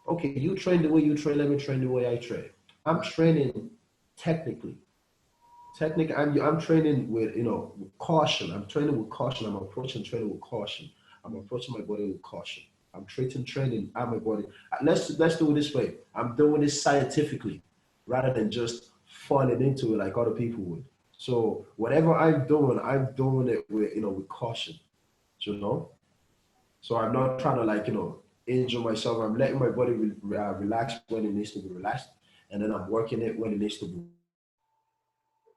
okay, you train the way you train. Let me train the way I train. I'm training technically. I'm training with, you know, with caution. I'm training with caution. I'm approaching training with caution. I'm approaching my body with caution. I'm training at my body. Let's do it this way. I'm doing this scientifically, rather than just falling into it like other people would. So whatever I'm doing it with, you know, with caution. You know. So I'm not trying to, like, you know, injure myself. I'm letting my body relax when it needs to be relaxed, and then I'm working it when it needs to be,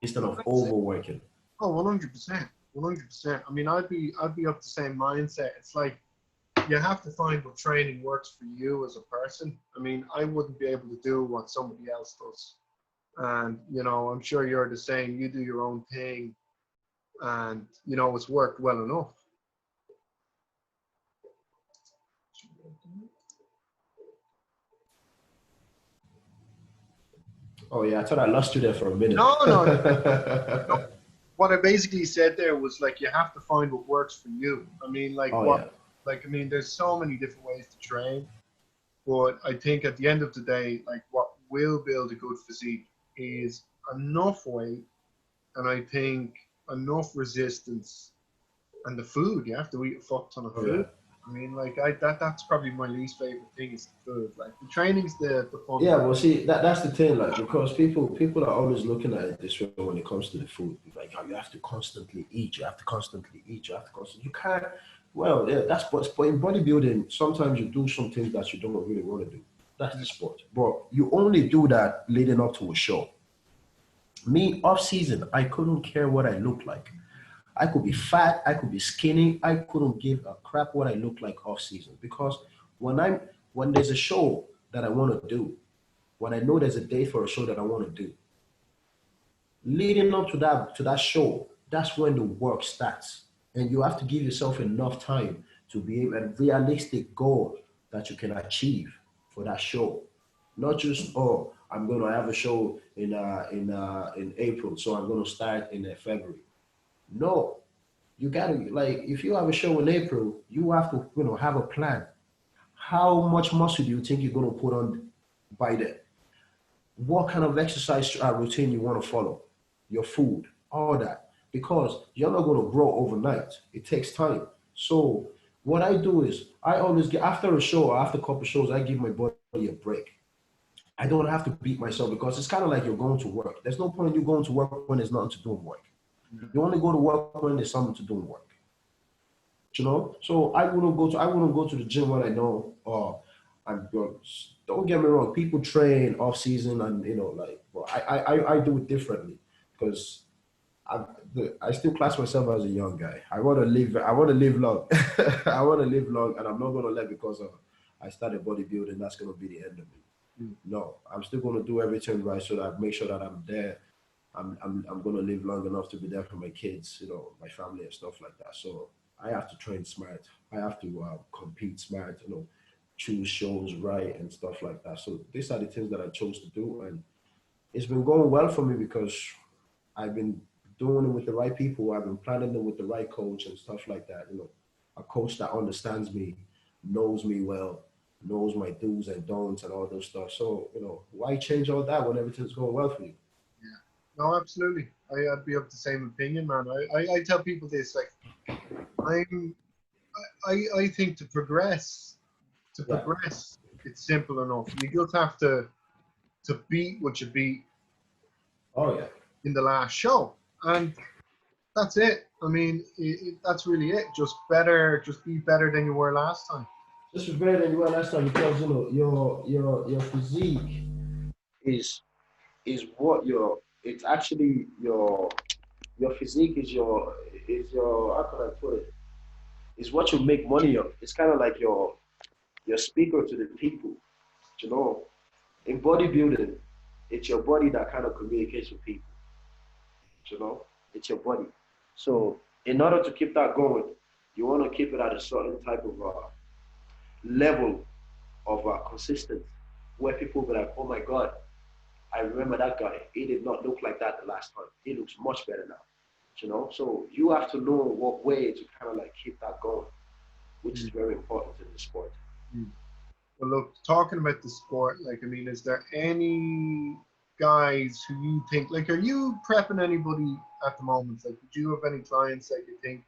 instead of overworking. oh, 100%, 100%. I mean, I'd be up the same mindset. It's like you have to find what training works for you as a person. I mean, I wouldn't be able to do what somebody else does, and you know, I'm sure you're the same. You do your own thing, and you know, it's worked well enough. Oh yeah, I thought I lost you there for a minute. No. What I basically said there was like you have to find what works for you. I mean, like like I mean, there's so many different ways to train, but I think at the end of the day, like what will build a good physique is enough weight, and I think enough resistance, and the food. You have to eat a fuck ton of food. Yeah. I mean, like that's probably my least favorite thing is the food. Like the training's the fun Yeah, part. well, see, that's the thing, like, because people are always looking at it this way when it comes to the food. Like, oh, you have to constantly eat, you have to constantly eat, you have to constantly. You can't. Well, yeah, that's but in bodybuilding, sometimes you do some things that you don't really want to do. That's the sport, but you only do that leading up to a show. Me, off season, I couldn't care what I looked like. I could be fat, I could be skinny, I couldn't give a crap what I look like off season, because when I'm when there's a show that I want to do, when I know there's a date for a show that I want to do, leading up to that show, that's when the work starts. And you have to give yourself enough time to be able, a realistic goal that you can achieve for that show. Not just, oh, I'm going to have a show in April, so I'm going to start in February. No, you got to, like, if you have a show in April, you have to, have a plan. How much muscle do you think you're going to put on by then? What kind of exercise routine you want to follow, your food, all that. Because you're not going to grow overnight. It takes time. So what I do is I always get after a show or after a couple shows, I give my body a break. I don't have to beat myself because it's kind of like you're going to work. There's no point in you going to work when there's nothing to do in work. You only go to work when there's something to do in work. So I wouldn't go to the gym when I know I'm good. Don't get me wrong, people train off season and like, well, I do it differently because I I still class myself as a young guy. I want to live long. I want to live long, and I'm not gonna let because I started bodybuilding. That's gonna be the end of me. Mm. No, I'm still gonna do everything right so that I make sure that I'm there. I'm gonna live long enough to be there for my kids, my family and stuff like that. So I have to train smart. I have to compete smart. Choose shows right and stuff like that. So these are the things that I chose to do, and it's been going well for me because I've been doing it with the right people. I've been planning it with the right coach and stuff like that. A coach that understands me, knows me well, knows my do's and don'ts and all those stuff. So, why change all that when everything's going well for you? Yeah. No, absolutely. I'd be of the same opinion, man. I tell people this, like, I'm, I think to Yeah. progress, it's simple enough. You just have to beat what you beat Oh, yeah. in the last show, and that's it. I mean, that's really it. Just be better than you were last time. This is better than you were last time because, your physique is what it's actually your physique is your how can I put it? Is what you make money of. It's kind of like your speaker to the people. You know, in bodybuilding, it's your body that kind of communicates with people. It's your body. So in order to keep that going, you want to keep it at a certain type of level of consistency, where people will be like, oh my God, I remember that guy. He did not look like that the last time. He looks much better now. So you have to know what way to kind of like keep that going, which is very important in the sport. Mm. Well, look, talking about the sport, like, I mean, is there any guys who you think, like, are you prepping anybody at the moment? Like, do you have any clients that you think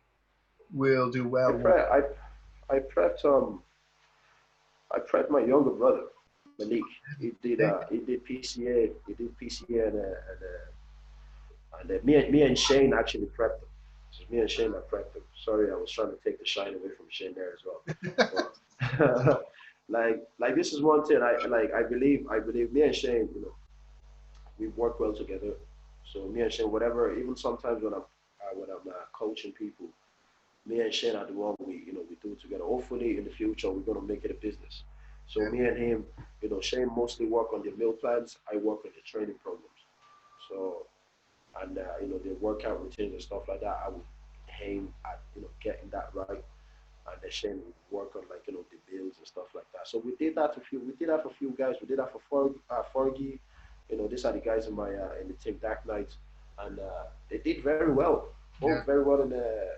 will do I well? pre- I I prepped my younger brother Malik. He did PCA. He did PCA and me and Shane actually prepped him. So me and Shane I prepped him. Sorry, I was trying to take the shine away from Shane there as well. But, like this is one thing I believe me and Shane, we work well together. So me and Shane, whatever, even sometimes when I'm coaching people, me and Shane are the one we do it together. Hopefully in the future we're gonna make it a business. So me and him, Shane mostly work on the meal plans. I work on the training programs. So and the workout routines and stuff like that. I would aim at getting that right, and then Shane would work on like the builds and stuff like that. So we did that for a few. We did that for a few guys. We did that for Fergie. These are the guys in the team Dark Knights, and they did very well. Both very well in the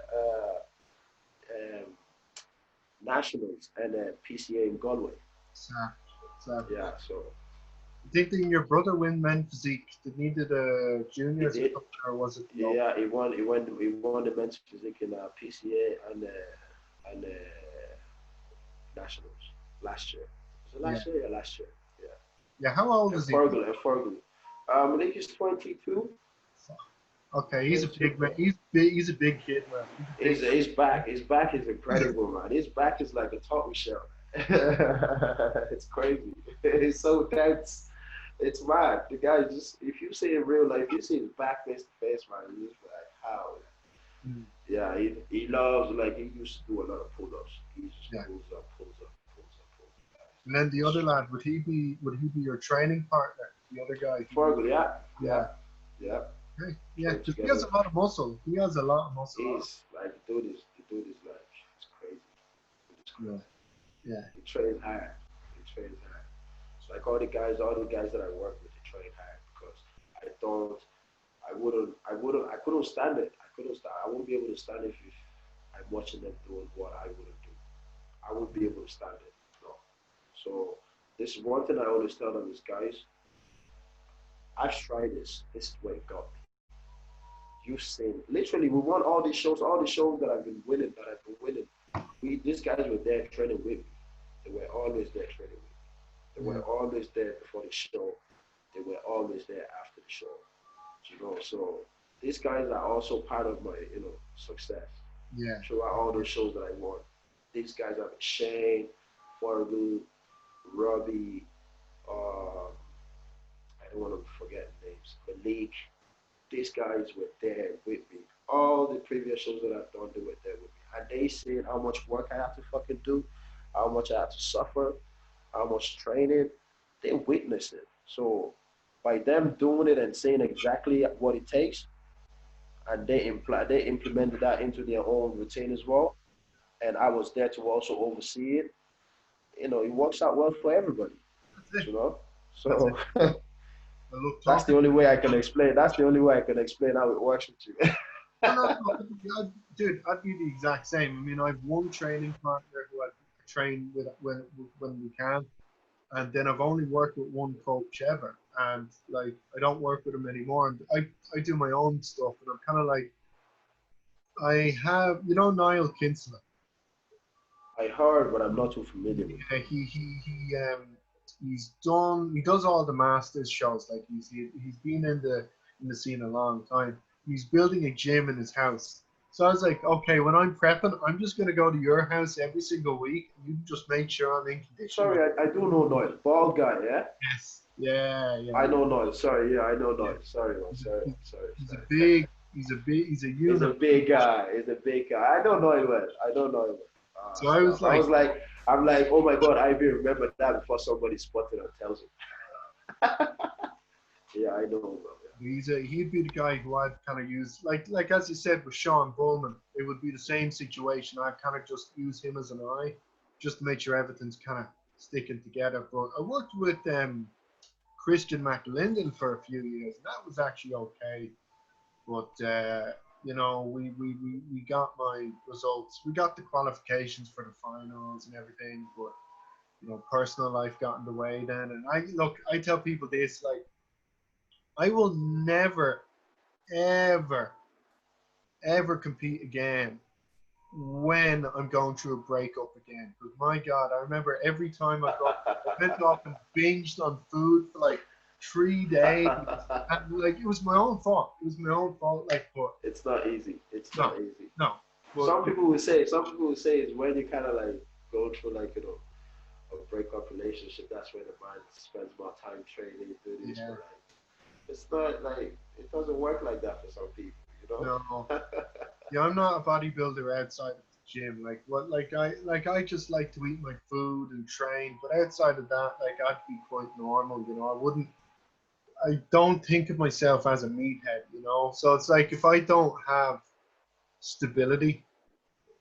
um, nationals and PCA in Galway. So, Yeah, so didn't your brother win men physique? Did he did a juniors did. or was it? Yeah, he won the men's physique in PCA and nationals last year. Was it last year? Yeah, last year. Yeah. Yeah, how old is he? Fergal. I think he's 22. Okay, he's a big man. He's big. He's a big kid, man. His back is incredible, man. His back is like a turtle shell. It's crazy. It's so dense. It's mad. The guy just, if you see in real life, you see his back face to face, man. You just like, how? Mm. Yeah, he loves, like, he used to do a lot of pull-ups. He just pulls up. And then the other lad, would he be your training partner? The other guy. Fergal, yeah. Okay. Yeah, because he has a lot of muscle. He has a lot of muscle. He's like the dude is like, it's crazy. It's crazy. Yeah. He trains hard. So like all the guys that I work with, train hard because I couldn't stand it. I wouldn't be able to stand it if I'm watching them doing what I wouldn't do. I wouldn't be able to stand it. No. So this is one thing I always tell them is, guys, I've tried this. This is where it got me. You've seen literally we won all the shows that I've been winning, these guys were there training with me. They were always there training with me. They were always there before the show. They were always there after the show. So these guys are also part of my, success. Yeah. Throughout all those shows that I won. These guys are Shane, Fargu, Robbie, I don't want to forget names, Malik. These guys were there with me. All the previous shows that I've done, they were there with me. And they seen how much work I have to fucking do, how much I have to suffer, how much training. They witnessed it. So by them doing it and saying exactly what it takes, and they implemented that into their own routine as well, and I was there to also oversee it, it works out well for everybody. So that's the only way I can explain. That's the only way I can explain how it works with you. No, dude, I'd be the exact same. I mean, I've one training partner who I train with when we can, and then I've only worked with one coach ever, and like I don't work with him anymore. And I do my own stuff, and I'm kind of like, I have, Niall Kinsella. I heard, but I'm not too familiar with. Yeah, he does all the masters shows. Like he's been in the scene a long time. He's building a gym in his house. So I was like, okay, when I'm prepping, I'm just gonna go to your house every single week. You just make sure I'm in condition. Sorry, I do know Noel, bald guy, yeah. Yes. Yeah. I know Noel. Sorry, yeah, I know Noel. Sorry. He's a unit. He's a big guy. I don't know him well. So I was like, I'm like, oh my God, I even remember that before somebody spotted and tells him. Yeah, I know him well. Yeah. He'd be the guy who I'd kind of use, like as you said with Sean Bowman, it would be the same situation. I'd kind of just use him as an eye, just to make sure everything's kind of sticking together. But I worked with Christian McLinden for a few years, and that was actually okay. But we got my results. We got the qualifications for the finals and everything, but personal life got in the way then. And I tell people this, like, I will never, ever, ever compete again when I'm going through a breakup again. Because my God, I remember every time I went off and binged on food for like 3 days, and like it was my own fault. Like, but it's not easy. Not easy. No. But some people will say is when you kind of like go through like a breakup relationship. That's when the man spends more time training, doing this. Yeah. It's not like it doesn't work like that for some people, No. Yeah, I'm not a bodybuilder outside of the gym. I just like to eat my food and train, but outside of that, like I'd be quite normal, I don't think of myself as a meathead, So it's like if I don't have stability,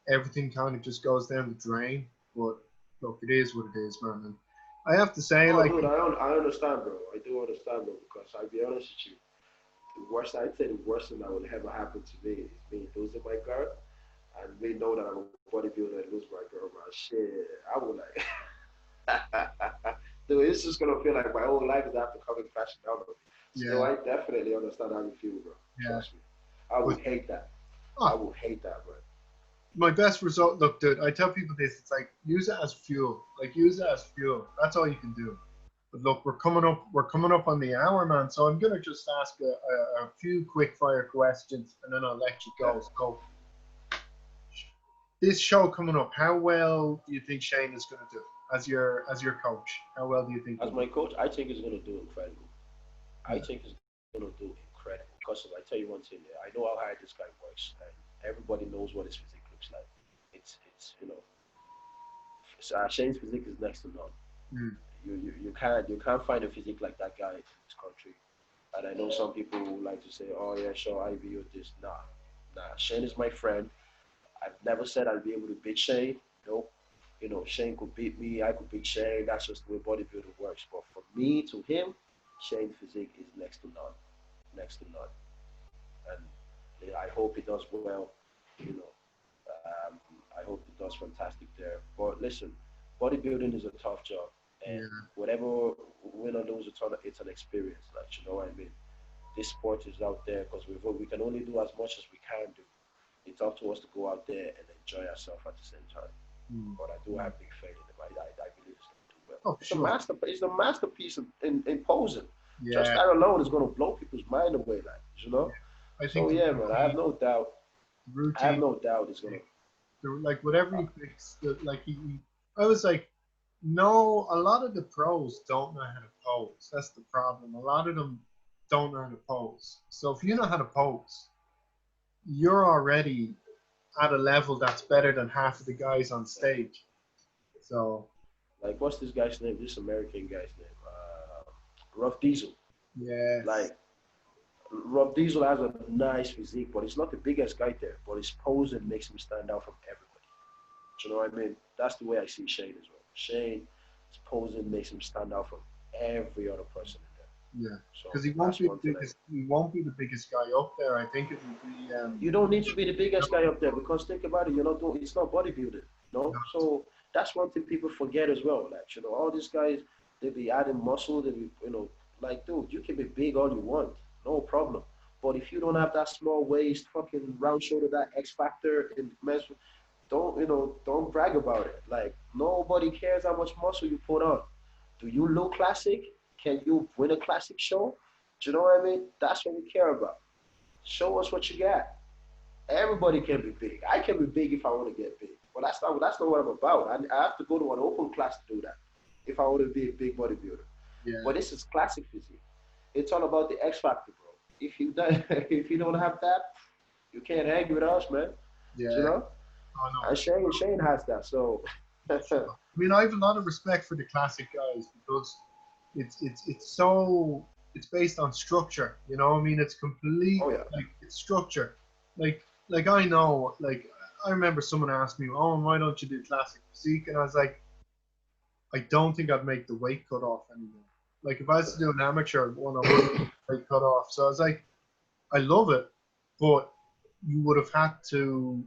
everything kind of just goes down the drain. But look, it is what it is, man. And I have to say, dude, I understand, bro. I do understand, bro, because I'll be honest with you. I'd say the worst thing that would ever happen to me is me losing my girl. And we know that I'm a bodybuilder and lose my girl, man. Shit, I would like, dude, it's just gonna feel like my whole life is after coming crashing down on me. So I definitely understand how you feel, bro. Trust me. I would hate that. I would hate that, bro. My best result, look, dude, I tell people this, it's like, use it as fuel. That's all you can do. But look, we're coming up on the hour, man. So I'm gonna just ask a few quick fire questions, and then I'll let you go. So this show coming up, how well do you think Shane is gonna do as your coach? How well do you think? As my coach, I think he's gonna do incredible. I think he's gonna do incredible. Because I tell you one thing, I know how hard this guy works, and everybody knows what his physique looks like. It's Shane's physique is next to none. You can't find a physique like that guy in this country. And I know some people like to say, oh yeah, sure, I view this. Nah. Shane is my friend. I've never said I'll be able to beat Shane. No. Shane could beat me, I could beat Shane. That's just the way bodybuilding works. But from me to him, Shane's physique is next to none, next to none. And I hope he does well. You know, I hope he does fantastic there. But listen, bodybuilding is a tough job, and Yeah. whatever win or lose, it's an experience. Like, you know what I mean? This sport is out there because we can only do as much as we can do. It's up to us to go out there and enjoy ourselves at the same time. Mm. But I do have big faith in him. I believe it's going to do well. Oh, It's sure. it's a masterpiece in posing. Just Yeah. that alone is going to blow people's mind away, like, you know. I So think the yeah, man, I have routine, no doubt. I have routine, no doubt it's going to. like whatever he picks, like I was like, no, a lot of the pros don't know how to pose. That's the problem. A lot of them don't know how to pose. So if you know how to pose, you're already at a level that's better than half of the guys on stage. So Like, what's this guy's name? This American guy's name? Rough Diesel. yes, Like, Rob Diesel has a nice physique, but he's not the biggest guy there. But his posing makes him stand out from everybody. Do you know what I mean? That's the way I see Shane as well. Shane's posing makes him stand out from every other person in there. yeah, So because he won't that's be the one thing. biggest. He won't be the biggest guy up there. I think it will be. You don't need to be the biggest guy up there because think about it. You're not doing. It's not bodybuilding. No. So that's one thing people forget as well. Like, you know, all these guys, they be adding muscle. They be, you know, like, dude, you can be big all you want, no problem. But if you don't have that small waist, fucking round shoulder, that X factor in men's, don't brag about it. Like, nobody cares how much muscle you put on. Do you look classic? Can you win a classic show? Do you know what I mean? That's what we care about. Show us what you got. Everybody can be big. I can be big if I want to get big. But that's not what I'm about. I have to go to an open class to do that if I want to be a big bodybuilder. Yeah, But this is classic physique. It's all about the X factor, bro. If you don't, if you don't have that, you can't hang with us, man. yeah. You know? Oh no. And Shane has that. So I mean, I have a lot of respect for the classic guys because it's based on structure. You know, I mean, it's complete oh yeah. like it's structure. Like I know, like I remember someone asked me, "Oh, why don't you do classic physique?" And I was like, I don't think I'd make the weight cut off anymore. Like if I was to do an amateur one, I wouldn't weight cut off. So I was like, I love it, but you would have had to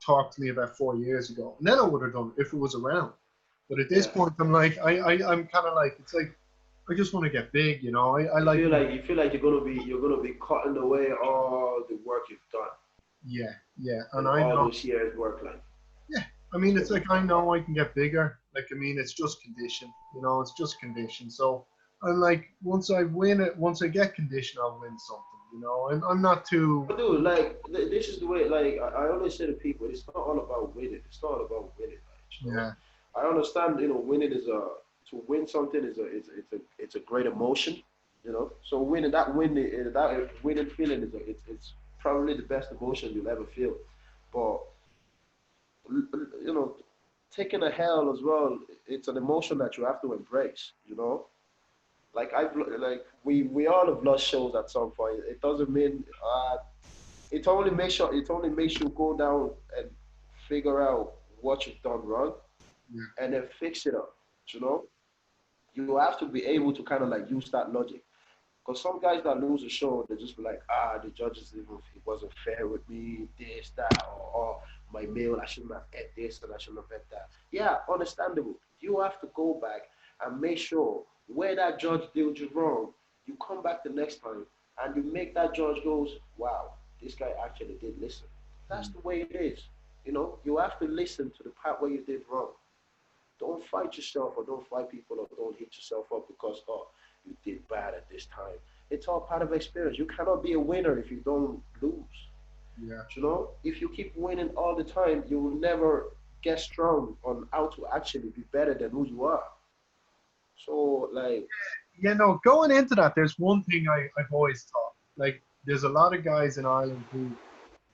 talk to me about 4 years ago, and then I would have done it if it was around. But at this Yeah. point, I'm kind of like, it's like, I just want to get big, you know. I like, You feel like you're gonna be cutting away all the work you've done yeah, and and I all know, those years work. Like, yeah. I mean, it's like I know I can get bigger. Like, I mean, it's just condition, you know. It's just condition. So I'm like, once I win it, once I get condition, I'll win something, you know. And I'm not too, dude, like this is the way. Like I always say to people, it's not all about winning. It's not all about winning. Like, you know? yeah, I understand. You know, winning is a to win something is it's a great emotion. You know, so that winning feeling is it's probably the best emotion you'll ever feel. But you know, taking a hell as well, it's an emotion that you have to embrace. You know, we all have lost shows at some point. It doesn't mean it only makes you go down and figure out what you've done wrong yeah, and then fix it up. You know, you have to be able to kind of like use that logic. Because some guys that lose a show, they just be like, the judges even it wasn't fair with me, this, that, or my meal, I shouldn't have ate this and I shouldn't have ate that. Yeah, understandable. You have to go back and make sure where that judge did you wrong, you come back the next time and you make that judge goes, wow, this guy actually did listen. That's the way it is. You know, you have to listen to the part where you did wrong. Don't fight yourself or don't fight people or don't hit yourself up because, you did bad at this time. It's all part of experience. You cannot be a winner if you don't lose. yeah. You know, if you keep winning all the time, you will never get strong on how to actually be better than who you are. So, like, You know, going into that, there's one thing I've always thought. Like, there's a lot of guys in Ireland who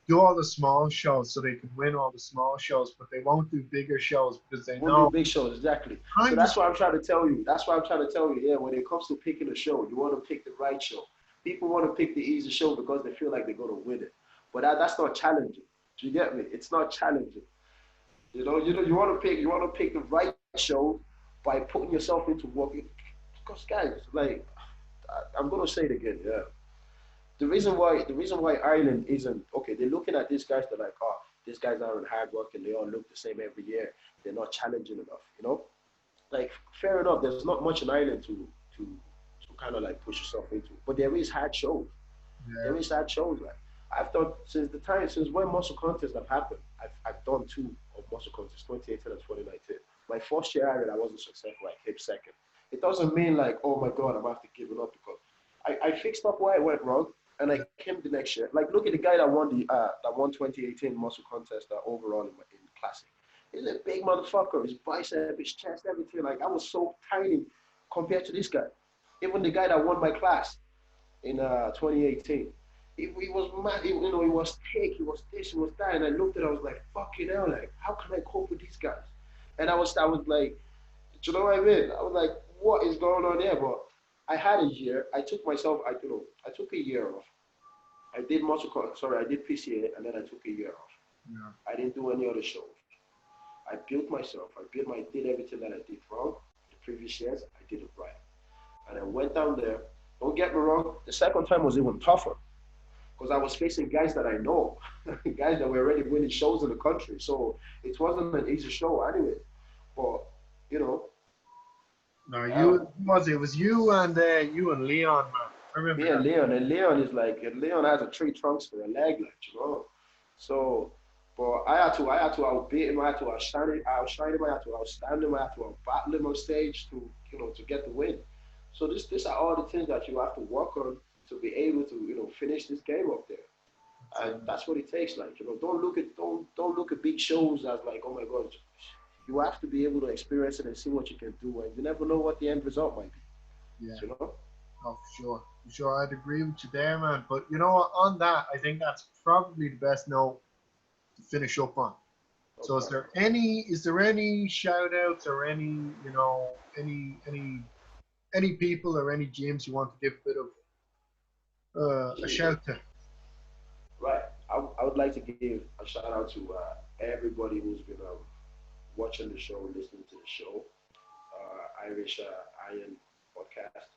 do all the small shows so they can win all the small shows, but they won't do bigger shows because they won't do know. big shows, exactly. So I'm that's just, what I'm trying to tell you. That's what I'm trying to tell you. Yeah, when it comes to picking a show, you want to pick the right show. People want to pick the easy show because they feel like they're going to win it. But that's not challenging. Do you get me? It's not challenging. You want to pick the right show by putting yourself into work. Because guys, like I'm gonna say it again. Yeah. The reason why Ireland isn't okay, they're looking at these guys. They're like, oh, these guys aren't hard work and they all look the same every year. They're not challenging enough. Like fair enough. There's not much in Ireland to kind of like push yourself into, but there is hard shows. Yeah. There is hard shows. Like I've done since when muscle contests have happened. I've done two of muscle contests, 2018 and 2019. My first year at it, I wasn't successful. I came second. It doesn't mean like, oh my god, I'm after giving up because I fixed up where it went wrong. And I came the next year. Like, look at the guy that won 2018 muscle contest overall in classic. He's a big motherfucker. His bicep, his chest, everything. Like, I was so tiny compared to this guy. Even the guy that won my class in 2018, he was mad. He was thick. He was this. He was that. And I looked at it. I was like, fucking hell. Like, how can I cope with these guys? And I was like, do you know what I mean? I was like, what is going on there? But I had a year. I took a year off. I did I did PCA, and then I took a year off. Yeah. I didn't do any other shows. I built myself. I did everything that I did wrong the previous years. I did it right. And I went down there. Don't get me wrong. The second time was even tougher because I was facing guys that I know, guys that were already winning shows in the country. So it wasn't an easy show anyway. But, No, it was you and Leon, man. I remember me and that. Leon is like, Leon has a tree trunks for a leg, like, So, but I had to outbeat him, I had to outshine him, I had to outstand him, I had to outbattle him on stage to get the win. So these are all the things that you have to work on to be able to, finish this game up there. And that's what it takes, like, don't look at big shows as like, oh my God. You have to be able to experience it and see what you can do, and you never know what the end result might be. Yeah. Oh, for sure. For sure, I'd agree with you there, man. But on that, I think that's probably the best note to finish up on. Okay. So, is there any shout outs or any people or any gyms you want to give a bit of a shout to? Right. I would like to give a shout out to everybody who's been watching the show, listening to the show, Irish Iron podcast.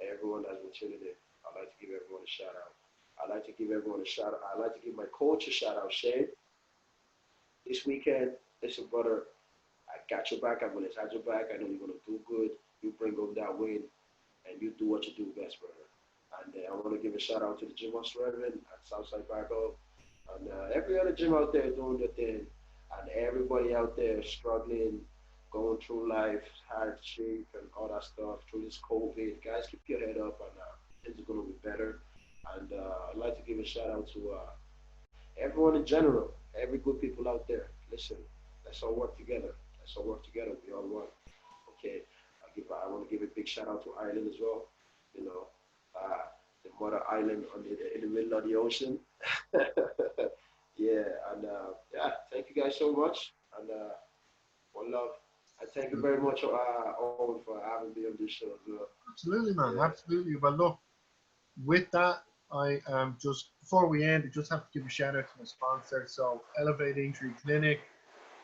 Everyone that's been tuning in, I'd like to give everyone a shout out. I'd like to give everyone a shout out. I'd like to give my coach a shout out, Shane. This weekend, listen, brother, I got your back. I'm going to have your back. I know you're going to do good. You bring home that win, and you do what you do best, brother. And I want to give a shout out to the gym on Straven at Southside Barco, and every other gym out there doing their thing, and everybody out there struggling, going through life, hardship, and all that stuff through this COVID. Guys, keep your head up, and things are going to be better. And I'd like to give a shout out to everyone in general, every good people out there. Listen, let's all work together. Let's all work together. We all one. Okay. I want to give a big shout out to Ireland as well. The mother island in the middle of the ocean. Yeah, and thank you guys so much, and one love. And thank you very much, Owen, for having me on this show as well. Absolutely, man. Yeah. Absolutely. Well, look, with that, I just before we end, I just have to give a shout out to my sponsor. So, Elevate Injury Clinic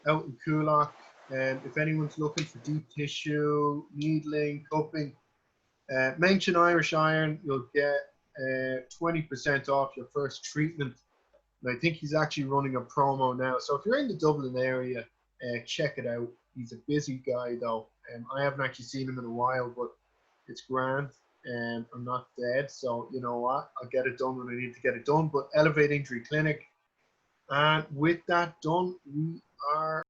out in Coolock. And if anyone's looking for deep tissue, needling, cupping, mention Irish Iron. You'll get 20% off your first treatment. And I think he's actually running a promo now. So if you're in the Dublin area, check it out. He's a busy guy, though. I haven't actually seen him in a while, but it's grand. I'm not dead. So you know what? I'll get it done when I need to get it done. But Elevate Injury Clinic. And with that done, we are